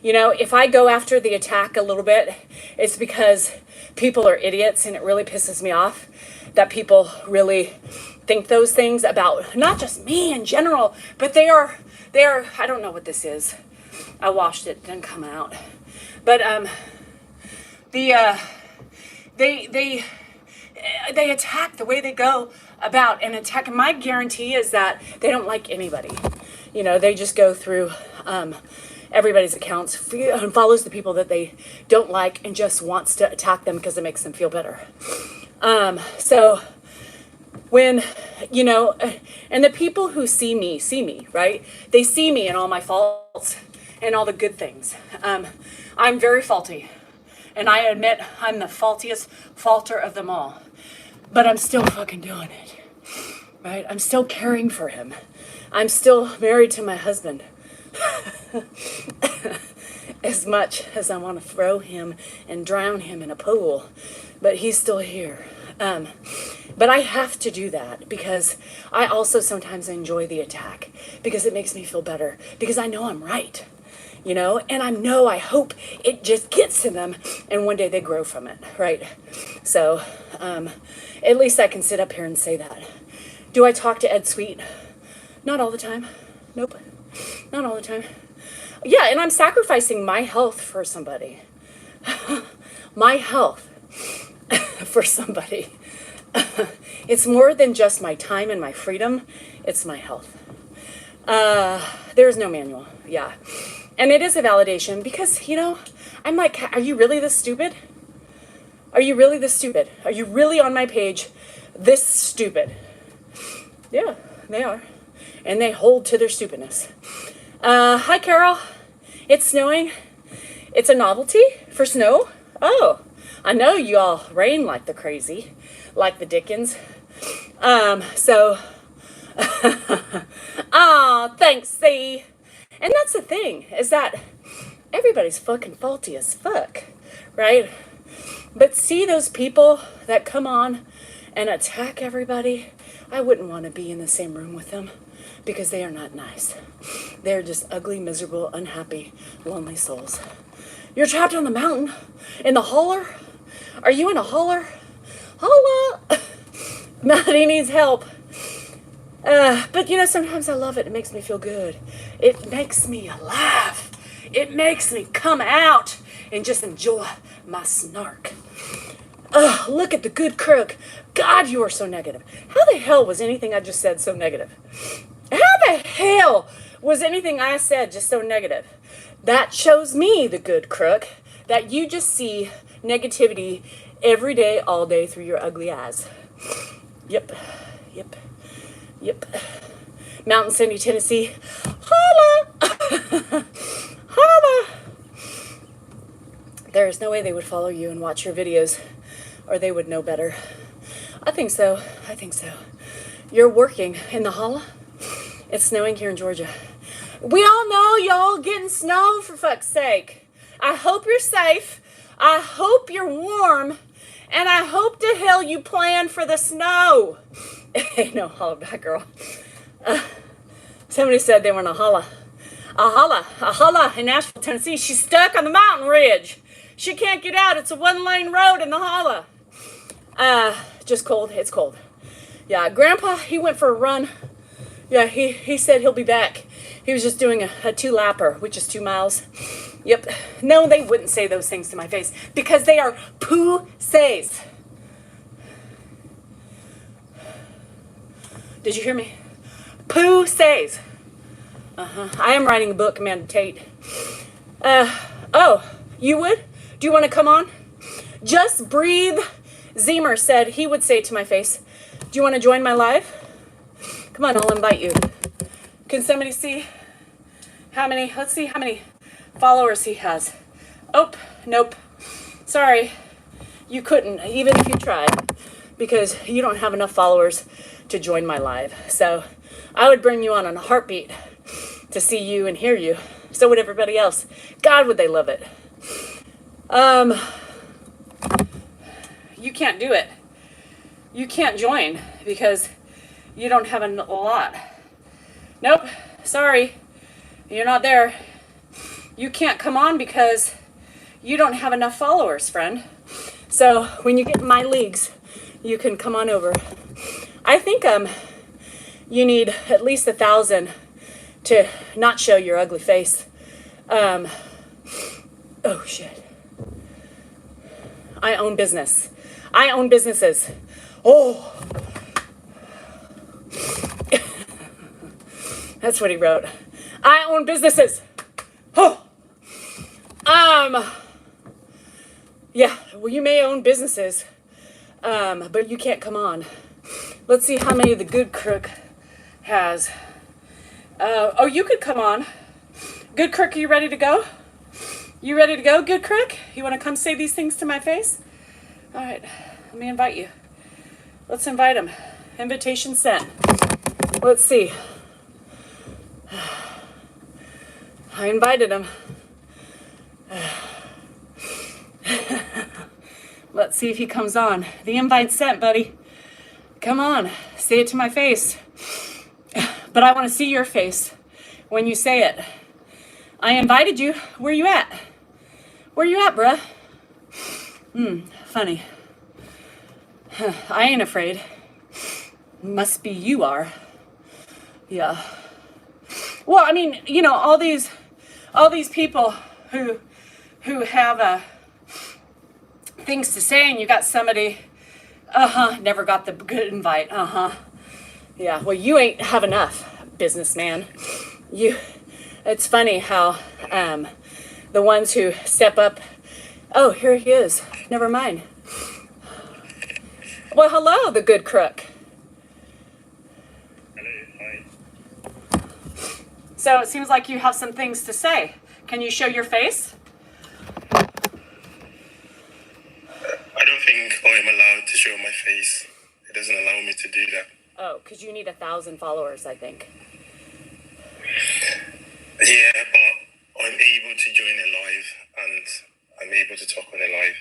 If I go after the attack a little bit, it's because people are idiots, and it really pisses me off that people really think those things about not just me in general, but they are, I don't know what this is. I washed it, didn't come out. But they attack the way they go about and attack. And my guarantee is that they don't like anybody. They just go through everybody's accounts and follows the people that they don't like and just wants to attack them because it makes them feel better. So when, and the people who see me, right? They see me and all my faults and all the good things. I'm very faulty, and I admit I'm the faultiest faulter of them all, but I'm still fucking doing it, right? I'm still caring for him. I'm still married to my husband. as much as I want to throw him and drown him in a pool, but he's still here. But I have to do that because I also sometimes enjoy the attack because it makes me feel better because I know I'm right, you know, and I hope it just gets to them and one day they grow from it, right? So at least I can sit up here and say that. Do I talk to Ed Sweet? Not all the time. Nope. Not all the time. Yeah, and I'm sacrificing my health for somebody. My health for somebody. It's more than just my time and my freedom. It's my health. There's no manual. Yeah. And it is a validation because, you know, I'm like, are you really this stupid? Are you really this stupid? Are you really on my page this stupid? Yeah, they are. And they hold to their stupidness. Hi, Carol. It's snowing. It's a novelty for snow. Oh, I know you all rain like the crazy, like the Dickens. Thanks, C. And that's the thing, is that everybody's fucking faulty as fuck, right? But see those people that come on and attack everybody? I wouldn't want to be in the same room with them because they are not nice. They're just ugly, miserable, unhappy, lonely souls. You're trapped on the mountain, in the holler. Are you in a holler? Holla! Melody needs help. But you know, sometimes I love it. It makes me feel good. It makes me laugh. It makes me come out and just enjoy my snark. Look at the good crook. God, you are so negative. How the hell was anything I just said so negative? How the hell was anything I said just so negative? That shows me, the good crook, that you just see negativity every day, all day through your ugly eyes. Yep. Mountain City, Tennessee. Holla! Holla! There is no way they would follow you and watch your videos, or they would know better. I think so. You're working in the holla. It's snowing here in Georgia. We all know y'all getting snow, for fuck's sake. I hope you're safe. I hope you're warm. And I hope to hell you plan for the snow. Ain't no holla back, girl. Somebody said they were in a holla. A holla in Nashville, Tennessee. She's stuck on the mountain ridge. She can't get out. It's a one-lane road in the holla. Just cold. It's cold. Yeah, Grandpa, he went for a run. Yeah, he said he'll be back. He was just doing a 2-lapper, which is 2 miles. Yep. No, they wouldn't say those things to my face because they are poo-says. Did you hear me? Poo-says. I am writing a book, Amanda Tate. Oh, you would? Do you want to come on? Just breathe. Zemer said he would say to my face, do you want to join my live? Come on, I'll invite you. Can somebody see how many, let's see how many followers he has. Oh, nope. Sorry. You couldn't, even if you tried, because you don't have enough followers to join my live. So I would bring you on a heartbeat to see you and hear you. So would everybody else. God, would they love it. You can't do it. You can't join because you don't have a lot. Nope. Sorry. You're not there. You can't come on because you don't have enough followers, friend. So when you get in my leagues, you can come on over. I think you need at least 1,000 to not show your ugly face. Oh shit. I own business. I own businesses. Oh. That's what he wrote. I own businesses. Oh. Yeah, well, you may own businesses, but you can't come on. Let's see how many the good crook has. Oh, you could come on. Good crook, are you ready to go? You ready to go, good crook? You want to come say these things to my face? All right, let me invite you. Let's invite him. Invitation sent. Let's see. I invited him. Let's see if he comes on. The invite's sent, buddy. Come on, say it to my face. But I want to see your face when you say it. I invited you. Where you at? Where you at, bruh? Funny. I ain't afraid. Must be you are. Yeah. Well, I mean, you know, all these people who have things to say, and you got somebody, never got the good invite, Yeah, well, you ain't have enough, businessman. It's funny how the ones who step up, oh, here he is, never mind. Well, hello, the good crook. Hello, hi. So it seems like you have some things to say. Can you show your face? I don't think I'm allowed to show my face. It doesn't allow me to do that. Oh, because you need 1,000 followers, I think. Yeah, but I'm able to join it live, and I'm able to talk on it live.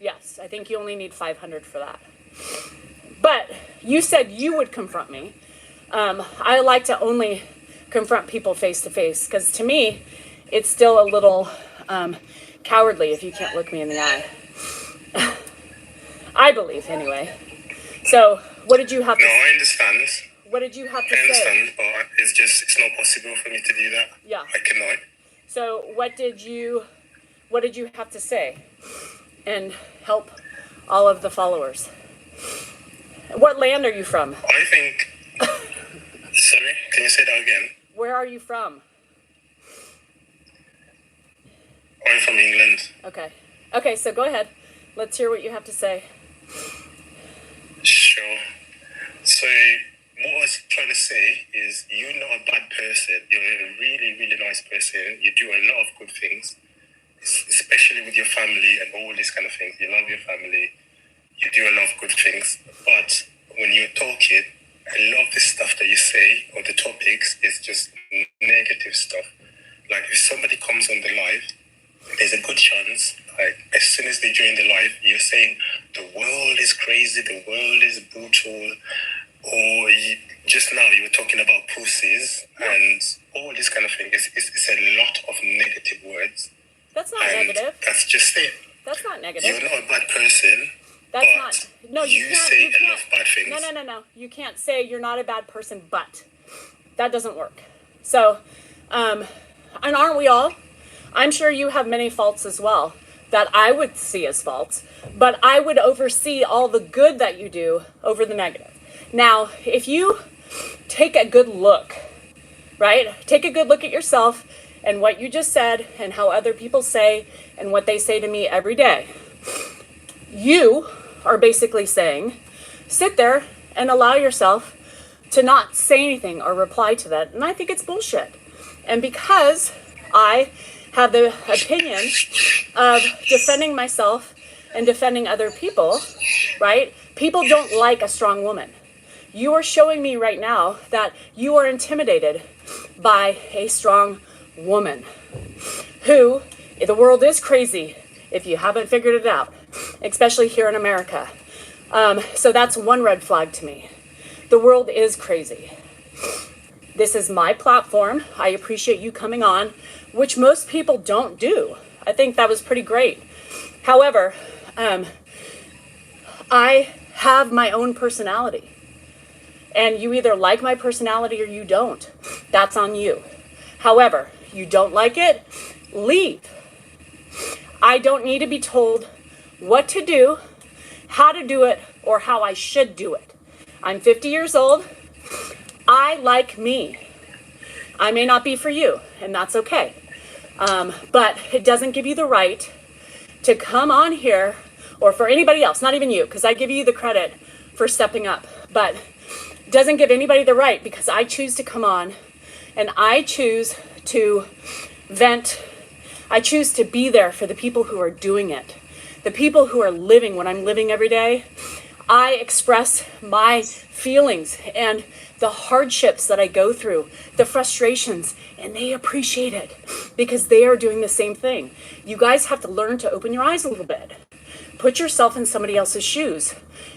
Yes, I think you only need 500 for that. But you said you would confront me. I like to only confront people face to face, because to me, it's still a little cowardly if you can't look me in the eye. I believe, anyway. So, what did you have to No, say? I understand. What did you have to I say? understand, but it's not possible for me to do that. Yeah. I cannot. So, what did you have to say? And help all of the followers. What land are you from? I think... Sorry, can you say that again? Where are you from? I'm from England. Okay. Okay, so go ahead. Let's hear what you have to say. Sure. So, what I was trying to say is you're not a bad person. You're a really, really nice person. You do a lot of good things, especially with your family and all these kind of things. You love your family. You do a lot of good things. But when you're talking, a lot of the stuff that you say or the topics is just negative stuff. Like if somebody comes on the live, there's a good chance, like as soon as they join the live, you're saying the world is crazy, the world is brutal, or just now you were talking about pussies and all this kind of thing. It's a lot of negative words. That's not And negative. that's just it. That's not negative. You're not a bad person. That's but not. No, you can't. say You a lot can't. of bad things. No. You can't say you're not a bad person, but that doesn't work. So, and aren't we all? I'm sure you have many faults as well that I would see as faults, but I would oversee all the good that you do over the negative. Now, if you take a good look, right? Take a good look at yourself and what you just said and how other people say and what they say to me every day. You are basically saying, sit there and allow yourself to not say anything or reply to that. And I think it's bullshit. And because I have the opinion of defending myself and defending other people, right? People don't like a strong woman. You are showing me right now that you are intimidated by a strong woman who, the world is crazy if you haven't figured it out, especially here in America. So that's one red flag to me. The world is crazy. This is my platform. I appreciate you coming on, which most people don't do. I think that was pretty great. However, I have my own personality. And you either like my personality or you don't. That's on you. However, you don't like it, leave. I don't need to be told what to do, how to do it, or how I should do it. I'm 50 years old. I like me. I may not be for you, and that's okay. But it doesn't give you the right to come on here, or for anybody else, not even you, because I give you the credit for stepping up. But it doesn't give anybody the right, because I choose to come on, and I choose to vent. I choose to be there for the people who are doing it. The people who are living what I'm living every day. I express my feelings and the hardships that I go through, the frustrations, and they appreciate it because they are doing the same thing. You guys have to learn to open your eyes a little bit. Put yourself in somebody else's shoes.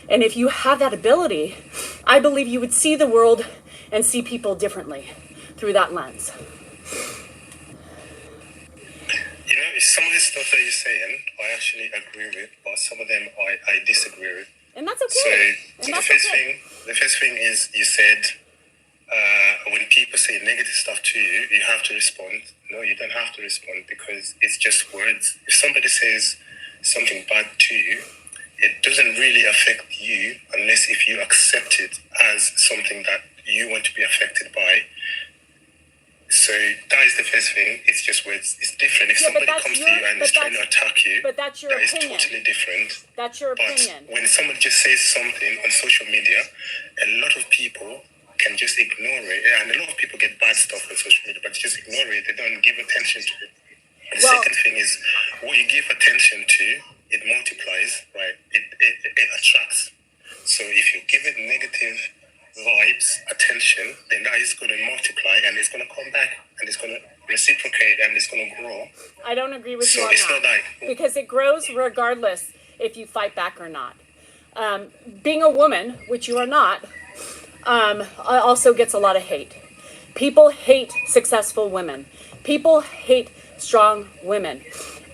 And if you have that ability, I believe you would see the world and see people differently through that lens. You know, some of the stuff that you're saying, I actually agree with, but some of them I disagree with. And that's okay. So the first thing is you said when people say negative stuff to you, you have to respond. No, you don't have to respond because it's just words. If somebody says something bad to you, it doesn't really affect you unless if you accept it as something that you want to be affected by. So that is the first thing. It's just words. It's different. If somebody comes to you and is trying to attack you, but that's your opinion. That is totally different. That's your opinion. But when somebody just says something on social media, a lot of people can just ignore it. And a lot of people get bad stuff on social media, but just ignore it. They don't give attention to it. And the second thing is, what you give attention to, it multiplies, right? It attracts. So if you give it negative vibes, attention, then that is going to multiply and it's going to come back and it's going to reciprocate and it's going to grow. I don't agree with you on it's that. Not like, because it grows regardless if you fight back or not. Being a woman, which you are not, also gets a lot of hate. People hate successful women. People hate strong women.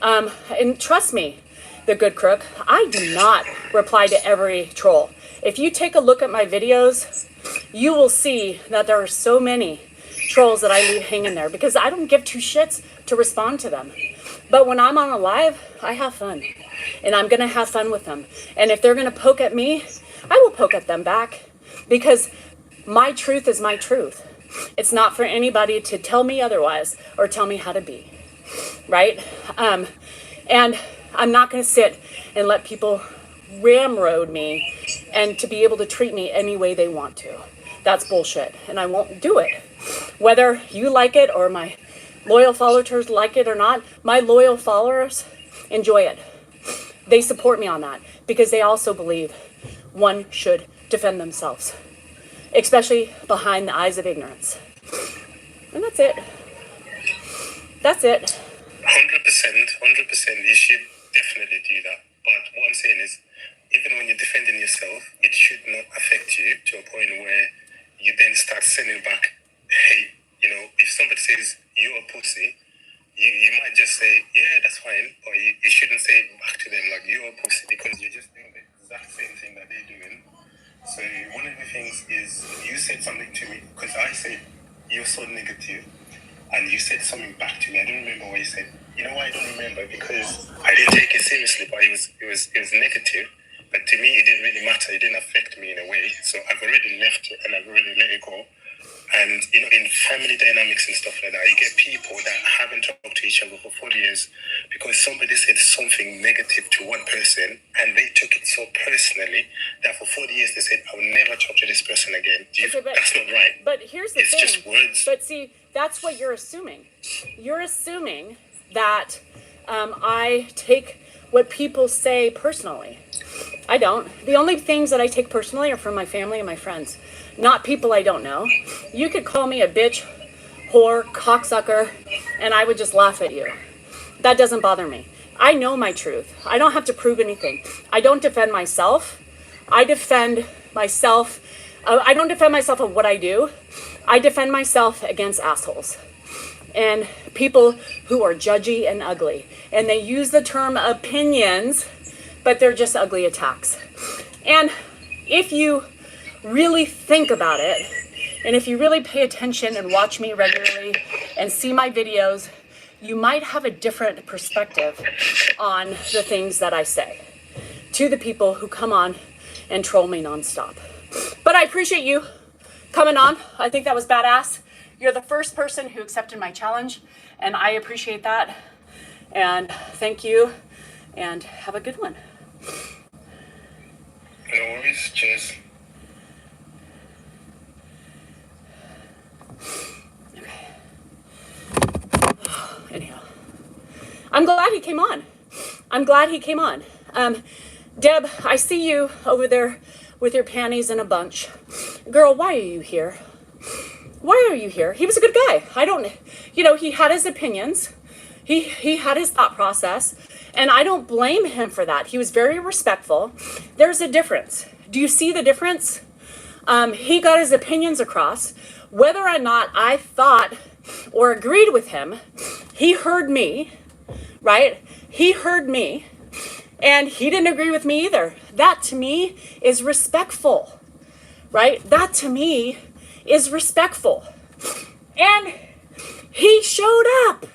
And trust me, the good crook, I do not reply to every troll. If you take a look at my videos, you will see that there are so many trolls that I leave hanging there because I don't give two shits to respond to them. But when I'm on a live, I have fun. And I'm going to have fun with them. And if they're going to poke at me, I will poke at them back because my truth is my truth. It's not for anybody to tell me otherwise or tell me how to be. Right? And I'm not going to sit and let people ramrod me and to be able to treat me any way they want to. That's bullshit. And I won't do it. Whether you like it or my loyal followers like it or not, my loyal followers enjoy it. They support me on that because they also believe one should defend themselves, especially behind the eyes of ignorance. And that's it. That's it. 100%, you should definitely do that. But what I'm saying is, even when you're defending yourself, it should not affect you to a point where you then start sending back hate. You know, if somebody says you're a pussy, you might just say, yeah, that's fine, but you shouldn't say it back to them like you're a pussy because you're just doing the exact same thing that they're doing. So one of the things is you said something to me because I said you're so negative, and you said something back to me. I don't remember what you said. You know why I don't remember? Because I didn't take it seriously, but it was negative. But to me, it didn't really matter. It didn't affect me in a way. So I've already left it and I've already let it go. And, you know, in family dynamics and stuff like that, you get people that haven't talked to each other for 40 years because somebody said something negative to one person and they took it so personally that for 40 years they said, I'll never talk to this person again. That's not right. But here's the thing. It's just words. But see, that's what you're assuming. You're assuming that I take what people say personally. I don't. The only things that I take personally are from my family and my friends, not people I don't know. You could call me a bitch, whore, cocksucker, and I would just laugh at you. That doesn't bother me. I know my truth. I don't have to prove anything. I don't defend myself. I defend myself. I don't defend myself of what I do. I defend myself against assholes and people who are judgy and ugly. And they use the term opinions, but they're just ugly attacks. And if you really think about it, and if you really pay attention and watch me regularly and see my videos, you might have a different perspective on the things that I say to the people who come on and troll me nonstop. But I appreciate you coming on. I think that was badass. You're the first person who accepted my challenge, and I appreciate that. And thank you, and have a good one. No worries, cheers. Okay. Anyhow, I'm glad he came on. Deb, I see you over there with your panties in a bunch. Girl, why are you here? Why are you here? He was a good guy. He had his opinions. He had his thought process, and I don't blame him for that. He was very respectful. There's a difference. Do you see the difference? He got his opinions across. Whether or not I thought or agreed with him, he heard me, right? He heard me, and he didn't agree with me either. That to me is respectful, right? That to me is respectful. And he showed up,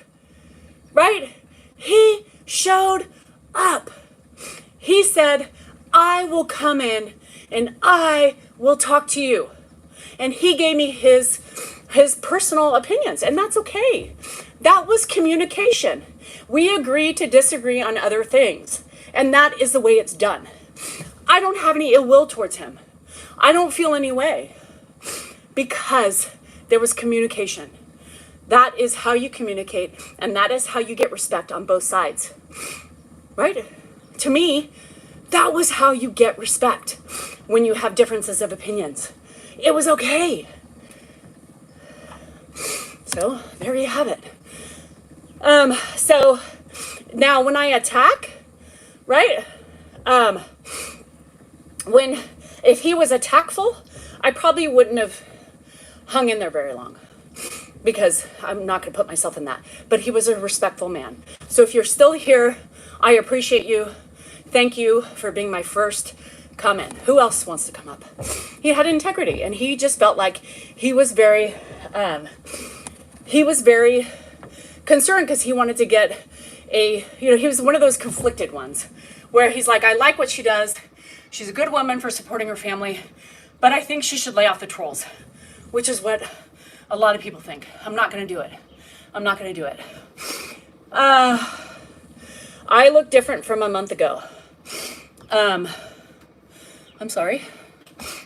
right? He showed up. He said, I will come in and I will talk to you. And he gave me his personal opinions, and that's okay. That was communication. We agree to disagree on other things, and that is the way it's done. I don't have any ill will towards him. I don't feel any way because there was communication. That is how you communicate, and that is how you get respect on both sides, right? To me, that was how you get respect when you have differences of opinions. It was okay. So there you have it. So now when I attack, right? If he was attackful, I probably wouldn't have hung in there very long, because I'm not going to put myself in that. But he was a respectful man. So if you're still here, I appreciate you. Thank you for being my first comment. Who else wants to come up? He had integrity, and he just felt like he was very concerned because he wanted to get he was one of those conflicted ones where he's like, I like what she does. She's a good woman for supporting her family, but I think she should lay off the trolls, which is what a lot of people think. I'm not going to do it. I'm not going to do it. I look different from a month ago. I'm sorry.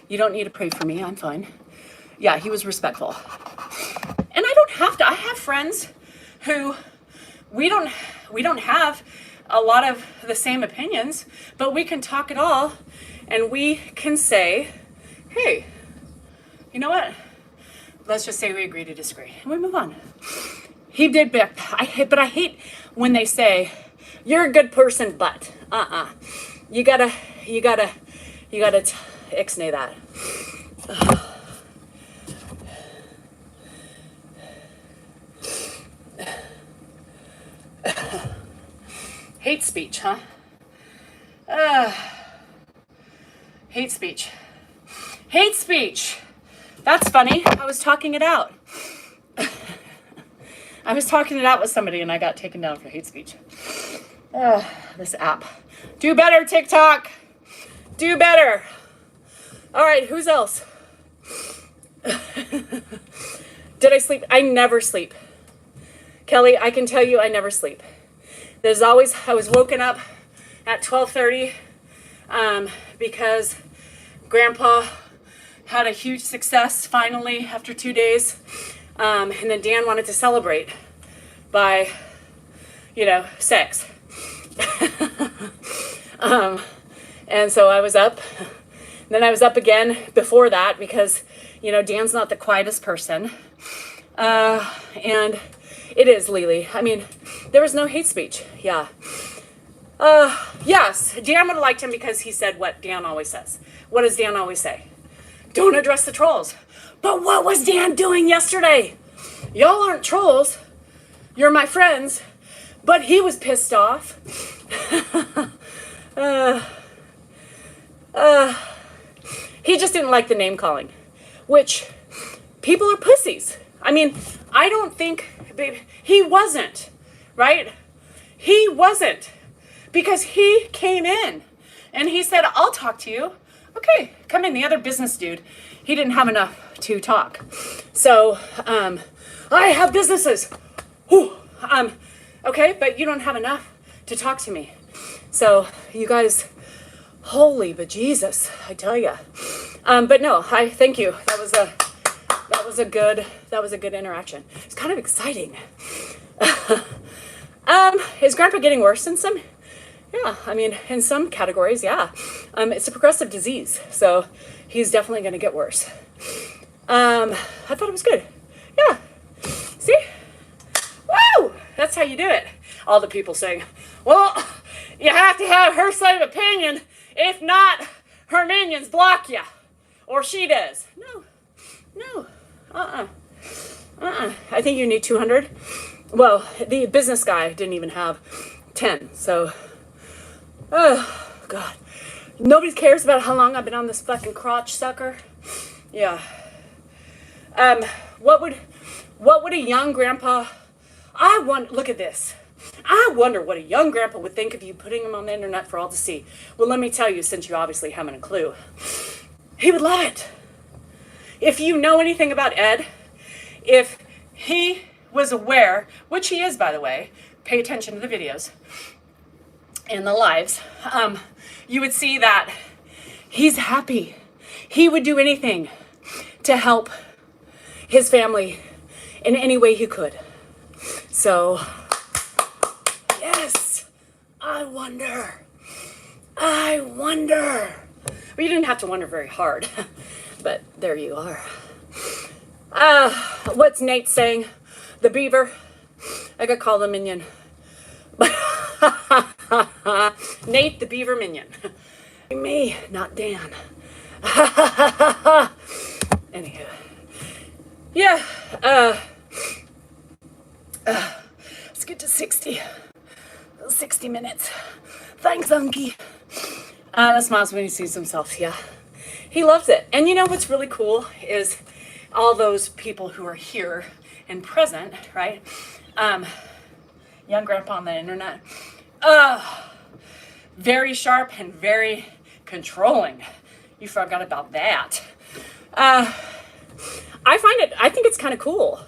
You don't need to pray for me. I'm fine. Yeah, he was respectful. And I don't have to. I have friends who we don't have a lot of the same opinions, but we can talk it all, and we can say, hey, you know what? Let's just say we agree to disagree, and we move on. He did back. But I hate when they say, you're a good person, but you gotta ixnay that. Hate speech, huh? Hate speech. Hate speech. That's funny. I was talking it out. I was talking it out with somebody and I got taken down for hate speech. This app. Do better, TikTok. Do better. All right, who's else? Did I sleep? I never sleep. Kelly, I can tell you I never sleep. There's always, I was woken up at 12:30 because Grandpa had a huge success finally after 2 days. And then Dan wanted to celebrate by, sex. And so I was up. Then I was up again before that because, Dan's not the quietest person. And it is, Lily. I mean, there was no hate speech. Yeah. Yes, Dan would have liked him because he said what Dan always says. What does Dan always say? Don't address the trolls. But what was Dan doing yesterday? Y'all aren't trolls. You're my friends. But he was pissed off. He just didn't like the name calling, which people are pussies. I mean, I don't think, he wasn't, right? He wasn't, because he came in and he said, I'll talk to you. Okay, come in. The other business dude, he didn't have enough to talk. So, I have businesses. Whew. Okay, but you don't have enough to talk to me. So you guys, holy bejesus, I tell ya. But no, I thank you. That was a good interaction. It's kind of exciting. Is Grandpa getting worse in some Yeah, I mean, in some categories, yeah. It's a progressive disease, so he's definitely going to get worse. I thought it was good. Yeah. See? Woo! That's how you do it. All the people saying, well, you have to have her side of opinion. If not, her minions block you. Or she does. No. I think you need 200. Well, the business guy didn't even have 10, so... Oh, God. Nobody cares about how long I've been on this fucking crotch sucker. Yeah. What would a young grandpa... look at this. I wonder what a young grandpa would think of you putting him on the internet for all to see. Well, let me tell you, since you obviously haven't a clue. He would love it. If you know anything about Ed, if he was aware, which he is, by the way, pay attention to the videos and the lives, you would see that he's happy. He would do anything to help his family in any way he could. So, yes, I wonder. Well, you didn't have to wonder very hard, but there you are. What's Nate saying? The beaver? I got called a minion. Nate the beaver minion. Me, not Dan. Anywho. Yeah, let's get to 60 minutes. Thanks, Unky. That smiles when he sees himself, yeah. He loves it. And you know what's really cool is all those people who are here and present, right? Young grandpa on the internet. Very sharp and very controlling. You forgot about that. I think it's kind of cool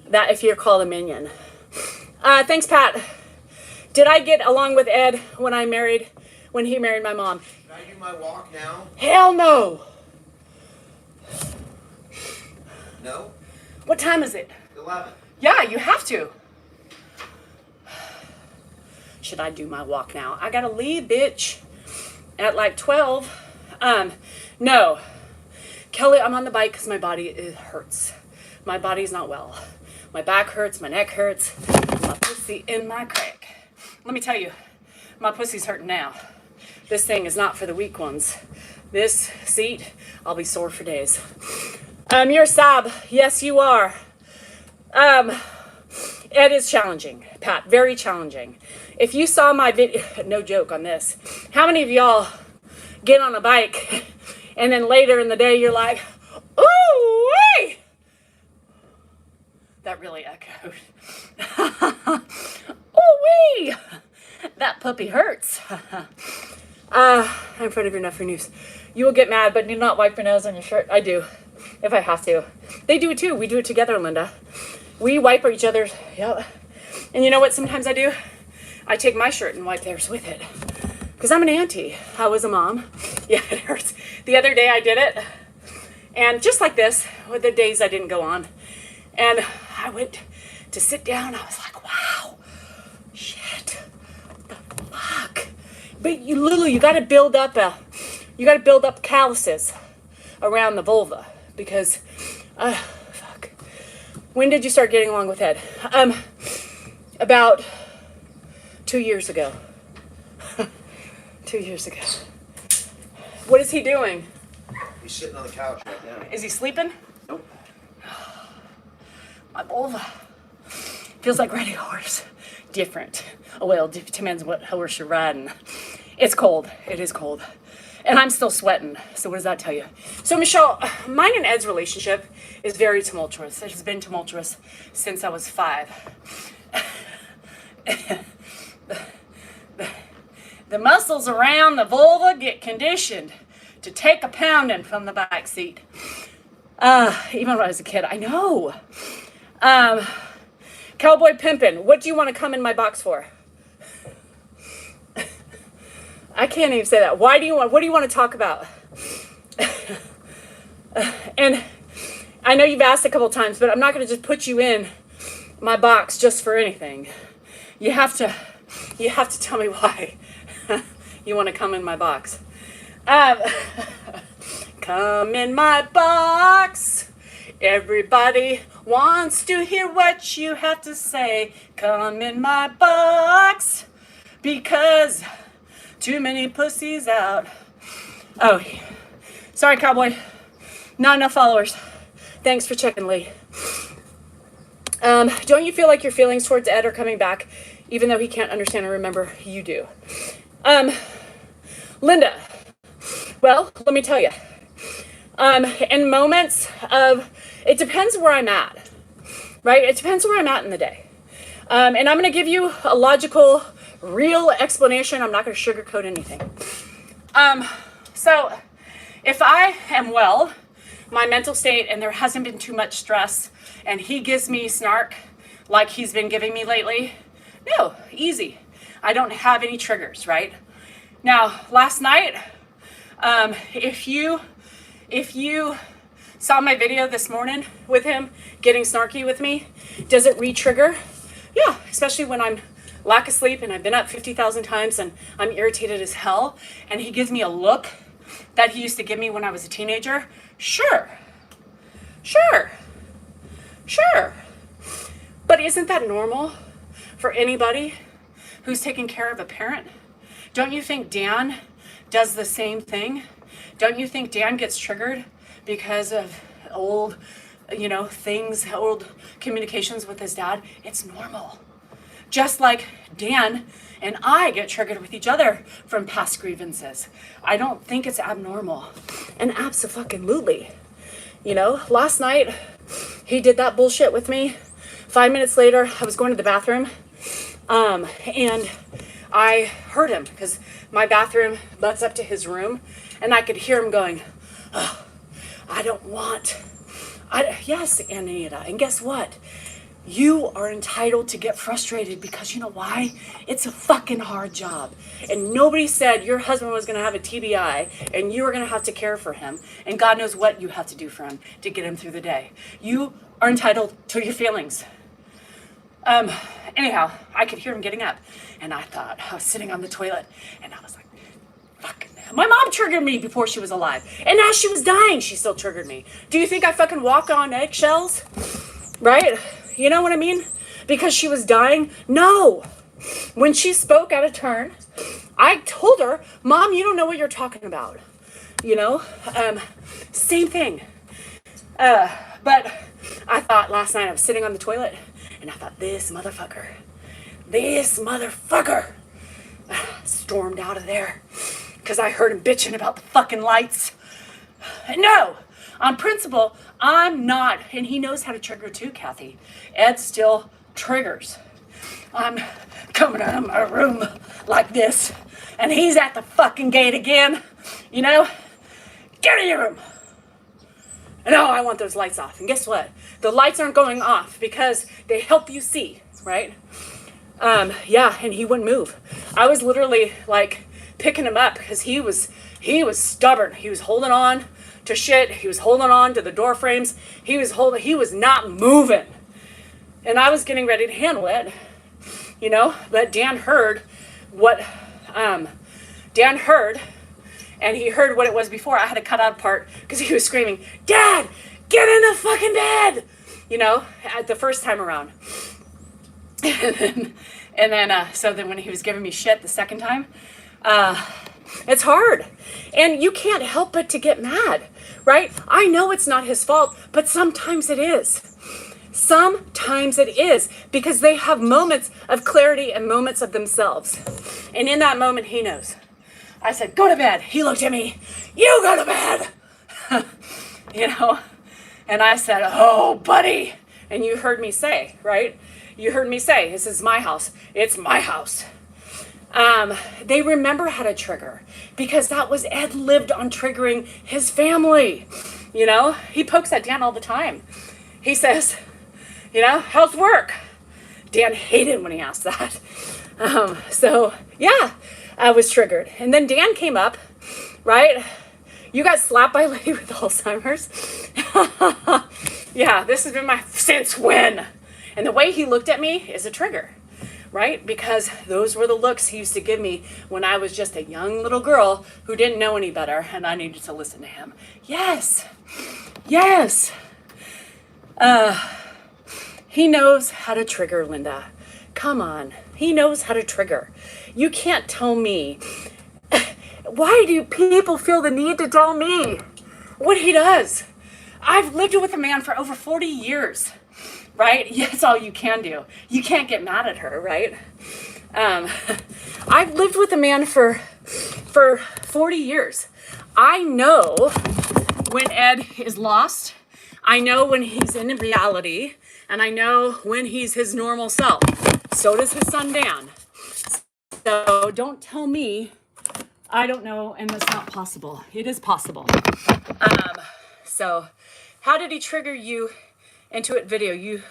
that if you're called a minion. Thanks, Pat. Did I get along with Ed when he married my mom? Can I do my walk now? Hell no. No? What time is it? 11. Yeah, you have to. Should I do my walk now? I gotta leave, bitch, at like 12. No. Kelly, I'm on the bike because my body hurts. My body's not well. My back hurts, my neck hurts, my pussy in my crack. Let me tell you, my pussy's hurting now. This thing is not for the weak ones. This seat, I'll be sore for days. You're Sab. Yes, you are. It is challenging, Pat. Very challenging. If you saw my video, no joke on this. How many of y'all get on a bike and then later in the day you're like, ooh, wee! That really echoed. Ooh, wee! That puppy hurts. I'm afraid of your nephew news. You will get mad, but do not wipe your nose on your shirt. I do, if I have to. They do it too. We do it together, Linda. We wipe each other's, yep. And you know what sometimes I do? I take my shirt and wipe theirs with it. Because I'm an auntie. I was a mom. Yeah, it hurts. The other day I did it. And just like this, with the days I didn't go on. And I went to sit down. I was like, wow, shit, what the fuck? But you got to build up calluses around the vulva because, fuck. When did you start getting along with Ed? About 2 years ago. 2 years ago. What is he doing? He's sitting on the couch right now. Is he sleeping? Nope. My vulva feels like riding a horse. Different. Oh, well, it depends what horse you're riding. It's cold. It is cold. And I'm still sweating. So what does that tell you? So, Michelle, mine and Ed's relationship is very tumultuous. It has been tumultuous since I was 5. The muscles around the vulva get conditioned to take a pounding from the back seat. Even when I was a kid, I know. Cowboy Pimpin', what do you want to come in my box for? I can't even say that. What do you want to talk about? And I know you've asked a couple times, but I'm not going to just put you in my box just for anything. You have to tell me why. You want to come in my box? Um, come in my box. Everybody wants to hear what you have to say. Come in my box. Because too many pussies out. Oh, sorry, cowboy. Not enough followers. Thanks for checking, Lee. Don't you feel like your feelings towards Ed are coming back, even though he can't understand or remember? You do. Linda, well, let me tell you. In moments of, it depends where I'm at, right? It depends where I'm at in the day. And I'm going to give you a logical, real explanation. I'm not going to sugarcoat anything. So if I am well, my mental state, and there hasn't been too much stress, and he gives me snark like he's been giving me lately, no, easy. I don't have any triggers, right? Now, last night, if you saw my video this morning with him getting snarky with me, does it re-trigger? Yeah, especially when I'm lack of sleep and I've been up 50,000 times and I'm irritated as hell, and he gives me a look that he used to give me when I was a teenager. Sure. But isn't that normal for anybody who's taking care of a parent? Don't you think Dan does the same thing? Don't you think Dan gets triggered because of old, things, old communications with his dad? It's normal. Just like Dan and I get triggered with each other from past grievances. I don't think it's abnormal. And abso-fucking-lutely. Last night, he did that bullshit with me. 5 minutes later, I was going to the bathroom. And I heard him because my bathroom butts up to his room. And I could hear him going, oh, yes, Anita. And guess what? You are entitled to get frustrated because you know why? It's a fucking hard job. And nobody said your husband was going to have a TBI and you were going to have to care for him. And God knows what you have to do for him to get him through the day. You are entitled to your feelings. Anyhow, I could hear him getting up. And I thought, I was sitting on the toilet and I was like, fucking hell. My mom triggered me before she was alive. And as she was dying, she still triggered me. Do you think I fucking walk on eggshells? Right? You know what I mean? Because she was dying? No. When she spoke out of turn, I told her, Mom, you don't know what you're talking about. Same thing. But I thought last night I was sitting on the toilet and I thought, this motherfucker stormed out of there because I heard him bitching about the fucking lights. No. On principle, I'm not, and he knows how to trigger too, Kathy. Ed still triggers. I'm coming out of my room like this, and he's at the fucking gate again. Get in your room. And I want those lights off. And guess what? The lights aren't going off because they help you see, right? Yeah, and he wouldn't move. I was literally like picking him up because he was stubborn. He was holding on to shit. He was holding on to the door frames. He was not moving. And I was getting ready to handle it, but Dan heard, and he heard what it was before. I had to cut out a part because he was screaming, Dad, get in the fucking bed, at the first time around. So then when he was giving me shit the second time, it's hard. And you can't help but to get mad, right? I know it's not his fault, but sometimes it is. Sometimes it is because they have moments of clarity and moments of themselves. And in that moment, he knows. I said, go to bed. He looked at me, you go to bed. And I said, oh, buddy. And you heard me say, right? You heard me say, this is my house. It's my house. They remember how to trigger because that was Ed lived on triggering his family. He pokes at Dan all the time. He says, how's work? Dan hated when he asked that. So yeah, I was triggered. And then Dan came up, right? You got slapped by a lady with Alzheimer's. Yeah, this has been since when? And the way he looked at me is a trigger. right? Because those were the looks he used to give me when I was just a young little girl who didn't know any better and I needed to listen to him. Yes, yes. He knows how to trigger, Linda. Come on, he knows how to trigger. You can't tell me. Why do people feel the need to tell me what he does? I've lived with a man for over 40 years, right? That's all you can do. You can't get mad at her, right? I've lived with a man for 40 years. I know when Ed is lost. I know when he's in reality, and I know when he's his normal self. So does his son, Dan. So don't tell me I don't know, and that's not possible. It is possible. So how did he trigger you into it video?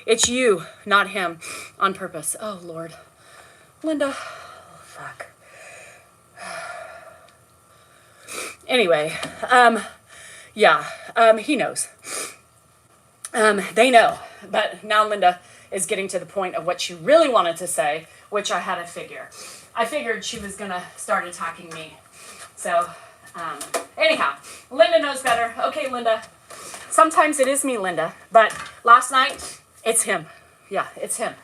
It's you, not him, on purpose. Oh, Lord. Linda, oh, fuck. Anyway, he knows. They know. But now Linda is getting to the point of what she really wanted to say, which I had to figure. I figured she was going to start attacking me. So, anyhow, Linda knows better. Okay, Linda. Sometimes it is me, Linda. But last night, it's him. Yeah, it's him.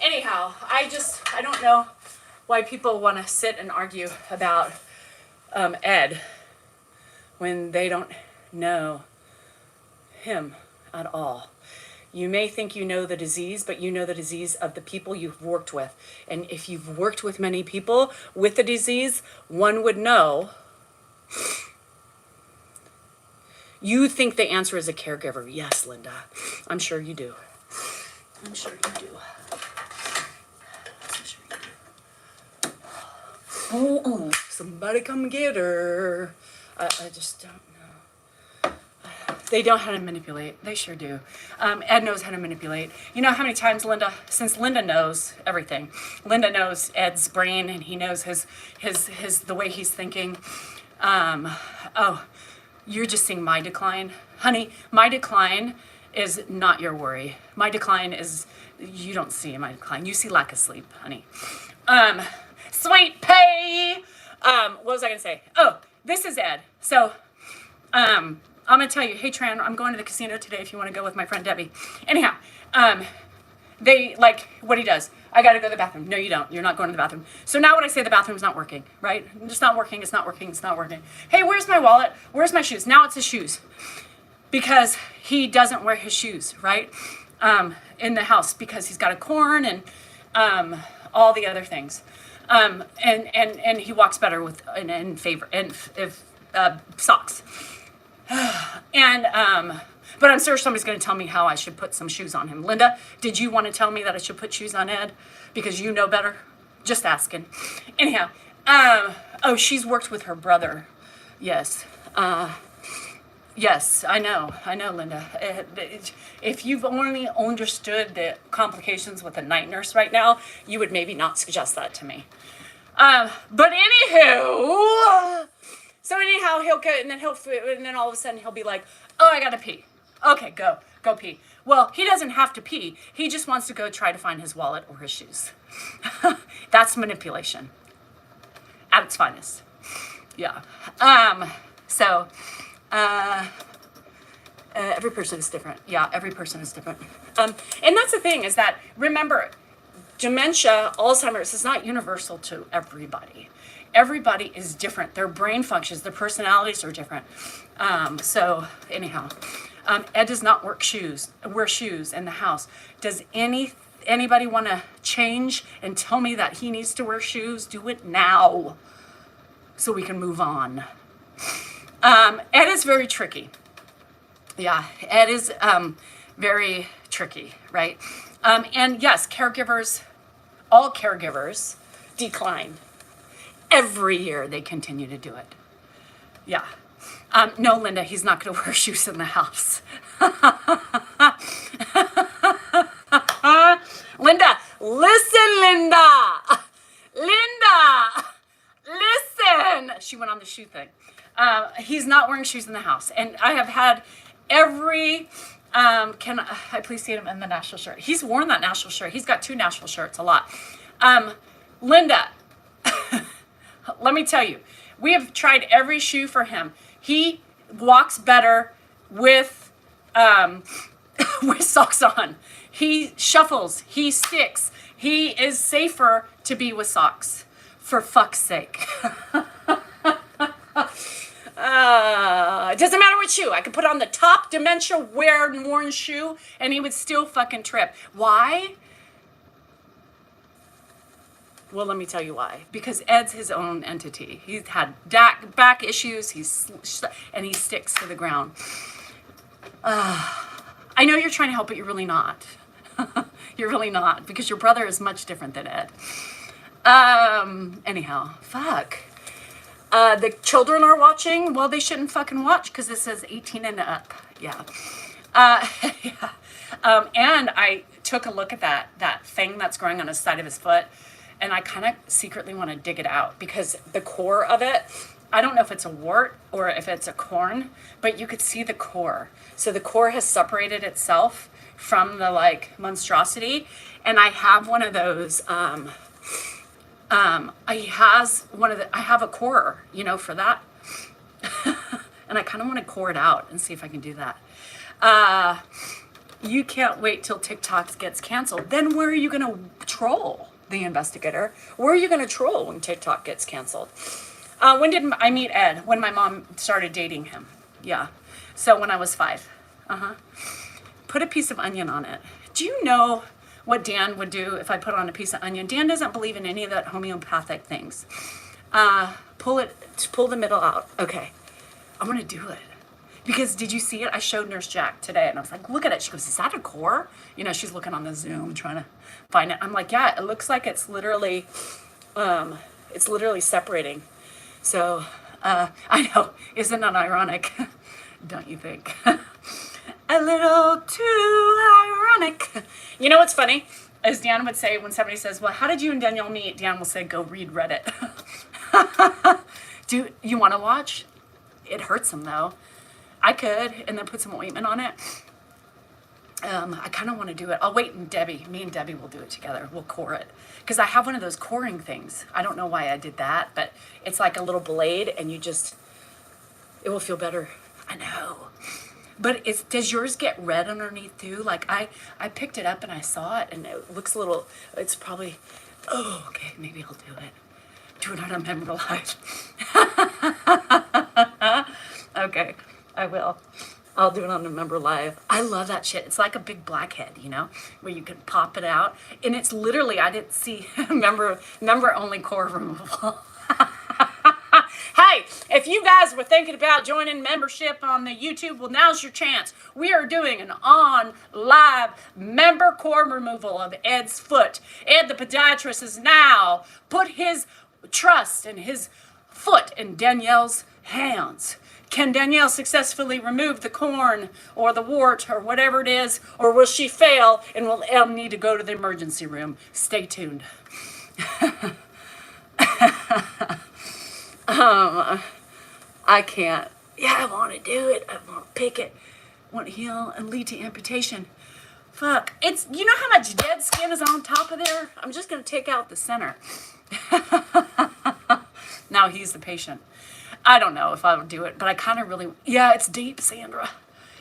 Anyhow, I don't know why people want to sit and argue about Ed when they don't know him at all. You may think you know the disease, but you know the disease of the people you've worked with. And if you've worked with many people with the disease, one would know. You think the answer is a caregiver. Yes, Linda. I'm sure you do. I'm sure you do. I'm sure you do. Oh, somebody come get her. I just don't know. They don't know how to manipulate. They sure do. Ed knows how to manipulate. You know how many times Linda, since Linda knows everything, Linda knows Ed's brain and he knows his the way he's thinking. Oh, you're just seeing my decline. Honey, my decline is not your worry. My decline is, you don't see my decline. You see lack of sleep, honey. Sweet pea. What was I gonna say? Oh, this is Ed. So, I'm going to tell you, hey, Tran, I'm going to the casino today if you want to go with my friend Debbie. Anyhow, they like what he does. I got to go to the bathroom. No, you don't. You're not going to the bathroom. So now when I say the bathroom's not working, right? It's not working. It's not working. It's not working. Hey, where's my wallet? Where's my shoes? Now it's his shoes because he doesn't wear his shoes, right? In the house because he's got a corn and all the other things. And he walks better with in favor and if socks. And but I'm sure somebody's going to tell me how I should put some shoes on him. Linda, did you want to tell me that I should put shoes on Ed because you know better? Just asking. Anyhow, oh, she's worked with her brother. Yes. Yes, I know, Linda. If you've only understood the complications with a night nurse right now, you would maybe not suggest that to me. But anywho. So anyhow, he'll go, and then all of a sudden he'll be like, "Oh, I gotta pee." Okay, go pee. Well, he doesn't have to pee. He just wants to go try to find his wallet or his shoes. That's manipulation at its finest. Yeah. Every person is different. Yeah, every person is different. And that's the thing is that remember, dementia, Alzheimer's is not universal to everybody. Everybody is different. Their brain functions, their personalities are different. So anyhow, Ed does not wear shoes in the house. Does anybody want to change and tell me that he needs to wear shoes? Do it now so we can move on. Ed is very tricky. Yeah, Ed is very tricky, right? And yes, all caregivers decline. Every year they continue to do it. Yeah. No, Linda, he's not going to wear shoes in the house. Linda, listen, Linda. Listen. She went on the shoe thing. He's not wearing shoes in the house. And I have had every Can I please see him in the Nashville shirt? He's worn that Nashville shirt. He's got 2 Nashville shirts, a lot. Linda, let me tell you, we have tried every shoe for him. He walks better with with socks on. He shuffles. He sticks. He is safer to be with socks. For fuck's sake. It doesn't matter what shoe. I could put on the top dementia worn shoe and he would still fucking trip. Why? Well, let me tell you why. Because Ed's his own entity. He's had back issues. And he sticks to the ground. I know you're trying to help, but you're really not. You're really not, because your brother is much different than Ed. Anyhow, fuck. The children are watching. Well, they shouldn't fucking watch because this says 18 and up. Yeah. Yeah. And I took a look at that thing that's growing on the side of his foot, and I kind of secretly want to dig it out because the core of it, I don't know if it's a wart or if it's a corn, but you could see the core. So the core has separated itself from the like monstrosity, and I have one of those. I have a core, you know, for that. And I kind of want to core it out and see if I can do that. You can't wait till TikTok gets canceled. Then where are you going to troll, the investigator? Where are you going to troll when TikTok gets canceled? When did I meet Ed? When my mom started dating him. Yeah. So when I was 5. Put a piece of onion on it. Do you know what Dan would do if I put on a piece of onion? Dan doesn't believe in any of that homeopathic things. Pull the middle out. Okay. I'm going to do it. Because did you see it? I showed Nurse Jack today and I was like, look at it. She goes, is that a core? You know, she's looking on the Zoom trying to find it. I'm like, yeah, it looks like it's literally separating. So, I know, isn't that ironic? Don't you think? A little too ironic. You know what's funny? As Dan would say when somebody says, well, how did you and Danielle meet? Dan will say, go read Reddit. Do you want to watch? It hurts him though. I could, and then put some ointment on it. I kind of want to do it. I'll wait, and me and Debbie will do it together. We'll core it. Because I have one of those coring things. I don't know why I did that, but it's like a little blade, and it will feel better. I know. But does yours get red underneath too? Like I picked it up and I saw it, and it looks a little, it's probably, oh, okay, maybe I'll do it. Do it on a member live. Okay, I will. I'll do it on a member live. I love that shit. It's like a big blackhead, you know, where you can pop it out. And it's literally, I didn't see member only core removal. Hey, if you guys were thinking about joining membership on the YouTube, well, now's your chance. We are doing an on live member core removal of Ed's foot. Ed, the podiatrist, has now put his trust in his foot in Danielle's hands. Can Danielle successfully remove the corn or the wart or whatever it is, or will she fail and will Ed need to go to the emergency room? Stay tuned. I can't. Yeah, I want to do it. I want to pick it. I want to heal and lead to amputation. Fuck. You know how much dead skin is on top of there? I'm just going to take out the center. Now he's the patient. I don't know if I would do it, but I kind of really, yeah, it's deep, Sandra.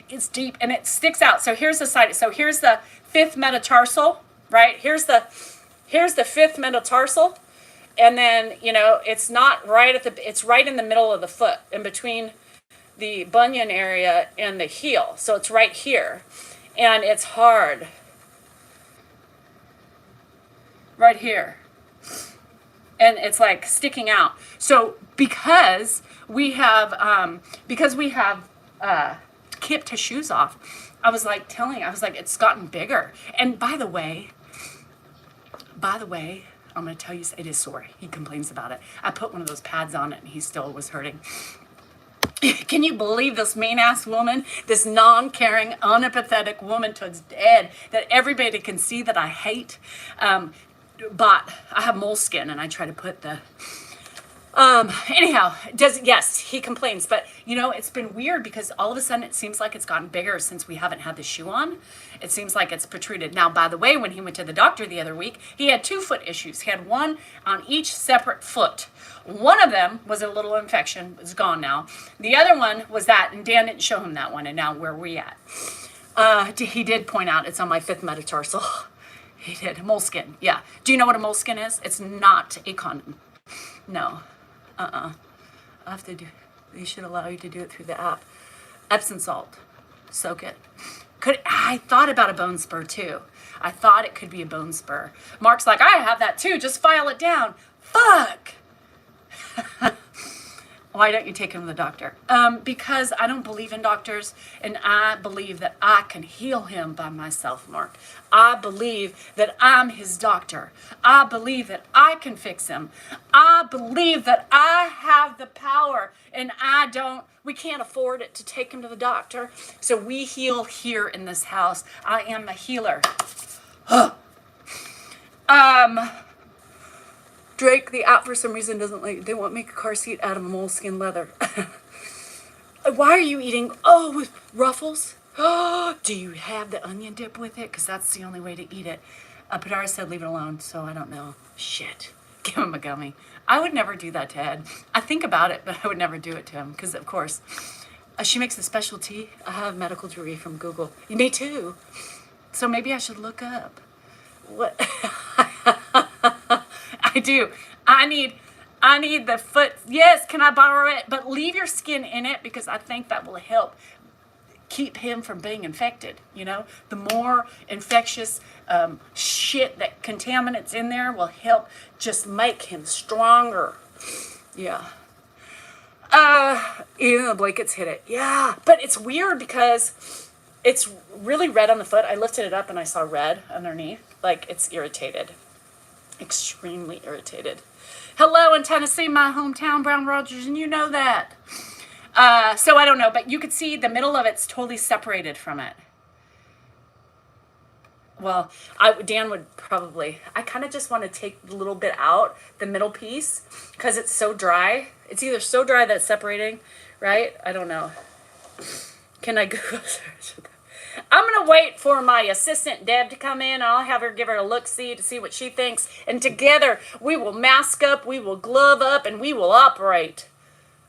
It's deep and it sticks out. So here's the side. So here's the 5th metatarsal, right? Here's the 5th metatarsal. And then, you know, it's not right it's right in the middle of the foot, in between the bunion area and the heel. So it's right here. And it's hard. Right here. And it's like sticking out. So because we have kept his shoes off, I was like, it's gotten bigger. And by the way, I'm going to tell you, it is sore. He complains about it. I put one of those pads on it and he still was hurting. Can you believe this mean-ass woman, this non-caring, unempathetic woman towards Ed that everybody can see that I hate? But I have moleskin and I try to put Anyhow, yes, he complains, but it's been weird because all of a sudden it seems like it's gotten bigger since we haven't had the shoe on. It seems like it's protruded. Now, by the way, when he went to the doctor the other week, he had 2 foot issues. He had one on each separate foot. One of them was a little infection. It's gone now. The other one was that, and Dan didn't show him that one, and now where are we at? He did point out it's on my 5th metatarsal. He did. Moleskin, yeah. Do you know what a moleskin is? It's not a condom. No. I have to do, they should allow you to do it through the app. Epsom salt. Soak it. I thought about a bone spur too. I thought it could be a bone spur. Mark's like, I have that too. Just file it down. Fuck. Why don't you take him to the doctor? Because I don't believe in doctors, and I believe that I can heal him by myself, Mark. I believe that I'm his doctor. I believe that I can fix him. I believe that I have the power, and we can't afford it to take him to the doctor, so we heal here in this house. I am a healer. Drake, the app for some reason doesn't like, they won't make a car seat out of moleskin leather. Why are you eating, with Ruffles? Do you have the onion dip with it? Because that's the only way to eat it. Padara said leave it alone, so I don't know. Shit. Give him a gummy. I would never do that to Ed. I think about it, but I would never do it to him. Because, of course, she makes a specialty. I have a medical degree from Google. Me too. So maybe I should look up. What? I do. I need the foot. Yes, can I borrow it? But leave your skin in it because I think that will help keep him from being infected. The more infectious shit that contaminants in there will help just make him stronger. Yeah. Even the blankets hit it. Yeah. But it's weird because it's really red on the foot. I lifted it up and I saw red underneath. Like it's irritated. Extremely irritated. Hello in Tennessee, my hometown, Brown Rogers, and you know that. So I don't know, but you could see the middle of it's totally separated from it. Well, Dan would probably, I kind of just want to take a little bit out, the middle piece, because it's so dry. It's either so dry that it's separating, right? I don't know. Can I Google search? I'm going to wait for my assistant, Deb, to come in. I'll have her give her a look-see to see what she thinks. And together, we will mask up, we will glove up, and we will operate.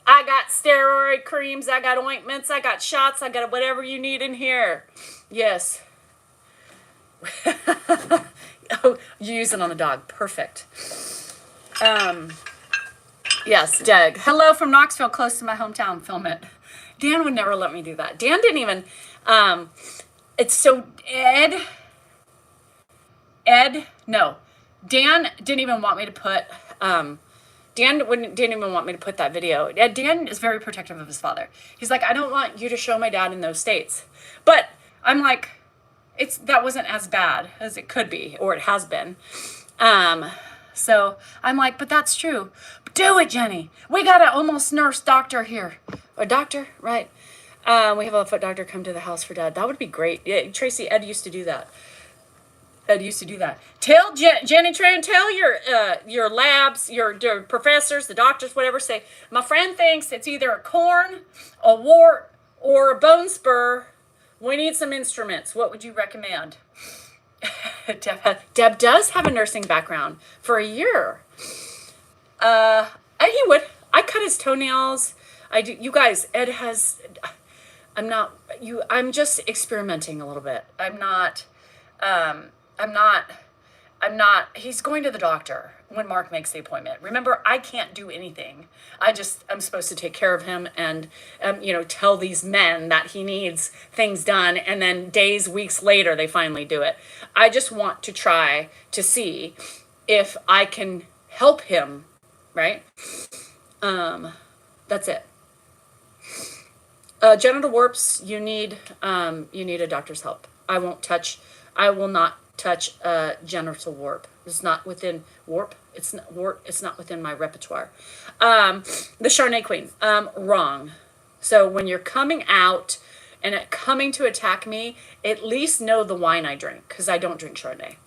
I got steroid creams, I got ointments, I got shots, I got whatever you need in here. Yes. Oh, you use it on the dog. Perfect. Yes, Doug. Hello from Knoxville, close to my hometown. Film it. Dan would never let me do that. Dan didn't even... it's so... No. Dan didn't even want me to put... didn't even want me to put that video. Dan is very protective of his father. He's like, I don't want you to show my dad in those states. But I'm like, that wasn't as bad as it could be, or it has been. So I'm like, but that's true. Do it, Jenny. We got an almost nurse doctor here. A doctor, right? We have a foot doctor come to the house for dad. That would be great. Yeah, Tracy, Ed used to do that. Tell Jenny Tran, tell your labs, your professors, the doctors, whatever, say, my friend thinks it's either a corn, a wart, or a bone spur. We need some instruments. What would you recommend? Deb does have a nursing background for a year. He would. I cut his toenails. I do. You guys, Ed has... I'm just experimenting a little bit. I'm not, he's going to the doctor when Mark makes the appointment. Remember, I can't do anything. I'm supposed to take care of him and, tell these men that he needs things done. And then days, weeks later, they finally do it. I just want to try to see if I can help him, right? That's it. Genital warps, you need a doctor's help. I will not touch a genital warp. It's not within warp. It's not within my repertoire. The Chardonnay Queen, wrong. So when you're coming out and coming to attack me, at least know the wine I drink, because I don't drink Chardonnay.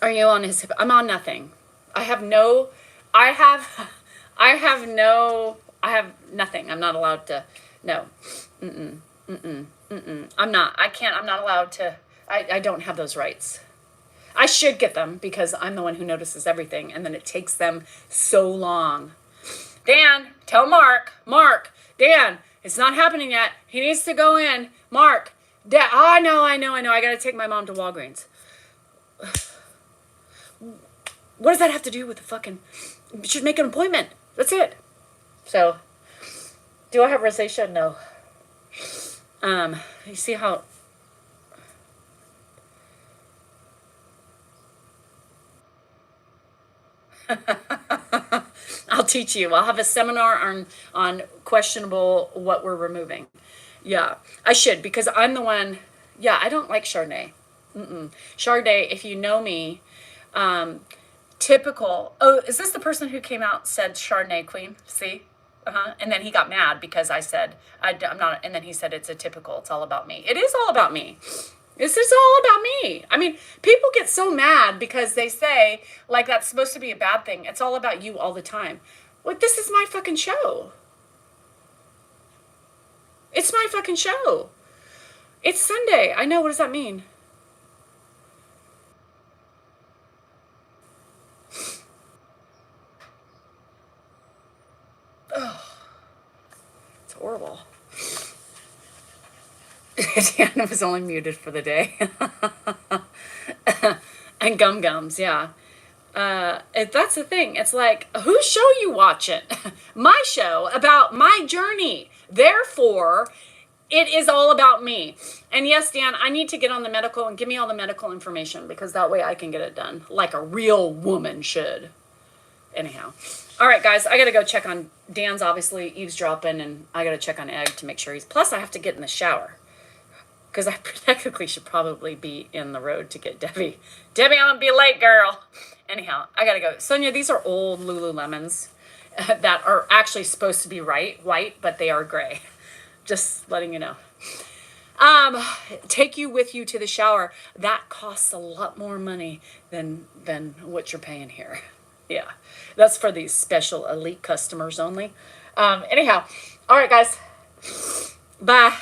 Are you on his hip? I'm on nothing. I have no I have, I have nothing. I'm not allowed to, no. I'm not, I'm not allowed to, I don't have those rights. I should get them because I'm the one who notices everything, and then it takes them so long. Dan, tell Mark, Dan, it's not happening yet. He needs to go in. Mark, Dad, I know. I gotta take my mom to Walgreens. What does that have to do with the fucking, you should make an appointment. That's it. So, do I have rosacea? No. You see how, I'll teach you. I'll have a seminar on questionable what we're removing. Yeah, I should because I'm the one. Yeah, I don't like Chardonnay. Chardonnay, if you know me, typical. Oh, is this the person who came out and said Chardonnay queen? See? And then he got mad because I said I'm not. And then he said it's a typical. It's all about me. It is all about me. This is all about me. I mean, people get so mad because they say, like, that's supposed to be a bad thing. It's all about you all the time. Well, this is my fucking show. It's my fucking show. It's Sunday. I know. What does that mean? Oh, it's horrible. Deanna was only muted for the day. And gums, yeah. That's the thing. It's like, whose show you watching? My show about my journey. Therefore, it is all about me. And yes, Dan, I need to get on the medical and give me all the medical information because that way I can get it done like a real woman should. Anyhow. All right, guys, I got to go check on Dan's obviously eavesdropping, and I got to check on Egg to make sure he's. Plus, I have to get in the shower because I technically should probably be in the road to get Debbie. Debbie, I'm going to be late, girl. Anyhow, I got to go. Sonia, these are old Lululemons that are actually supposed to be white, but they are gray. Just letting you know. Take you with you to the shower. That costs a lot more money than what you're paying here. Yeah, that's for these special elite customers only. Anyhow, all right, guys. Bye.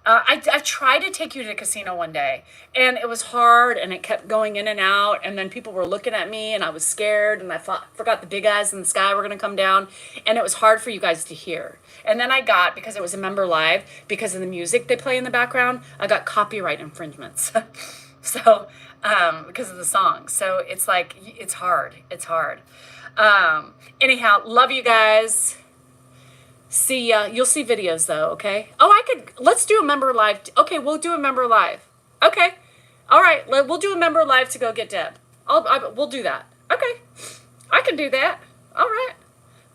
I tried to take you to the casino one day, and it was hard, and it kept going in and out, and then people were looking at me, and I was scared, and I forgot the big eyes in the sky were going to come down, and it was hard for you guys to hear. And then because it was a member live, because of the music they play in the background, I got copyright infringements. So, because of the song. So it's like, it's hard. Anyhow, love you guys. See ya. You'll see videos though, okay? Oh, let's do a member live. Okay, we'll do a member live. Okay. All right, we'll do a member live to go get Deb. We'll do that. Okay. I can do that. All right.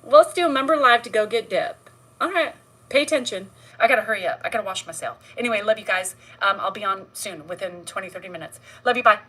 Well, let's do a member live to go get Deb. All right. Pay attention. I got to hurry up. I got to wash myself. Anyway, love you guys. I'll be on soon, within 20, 30 minutes. Love you. Bye.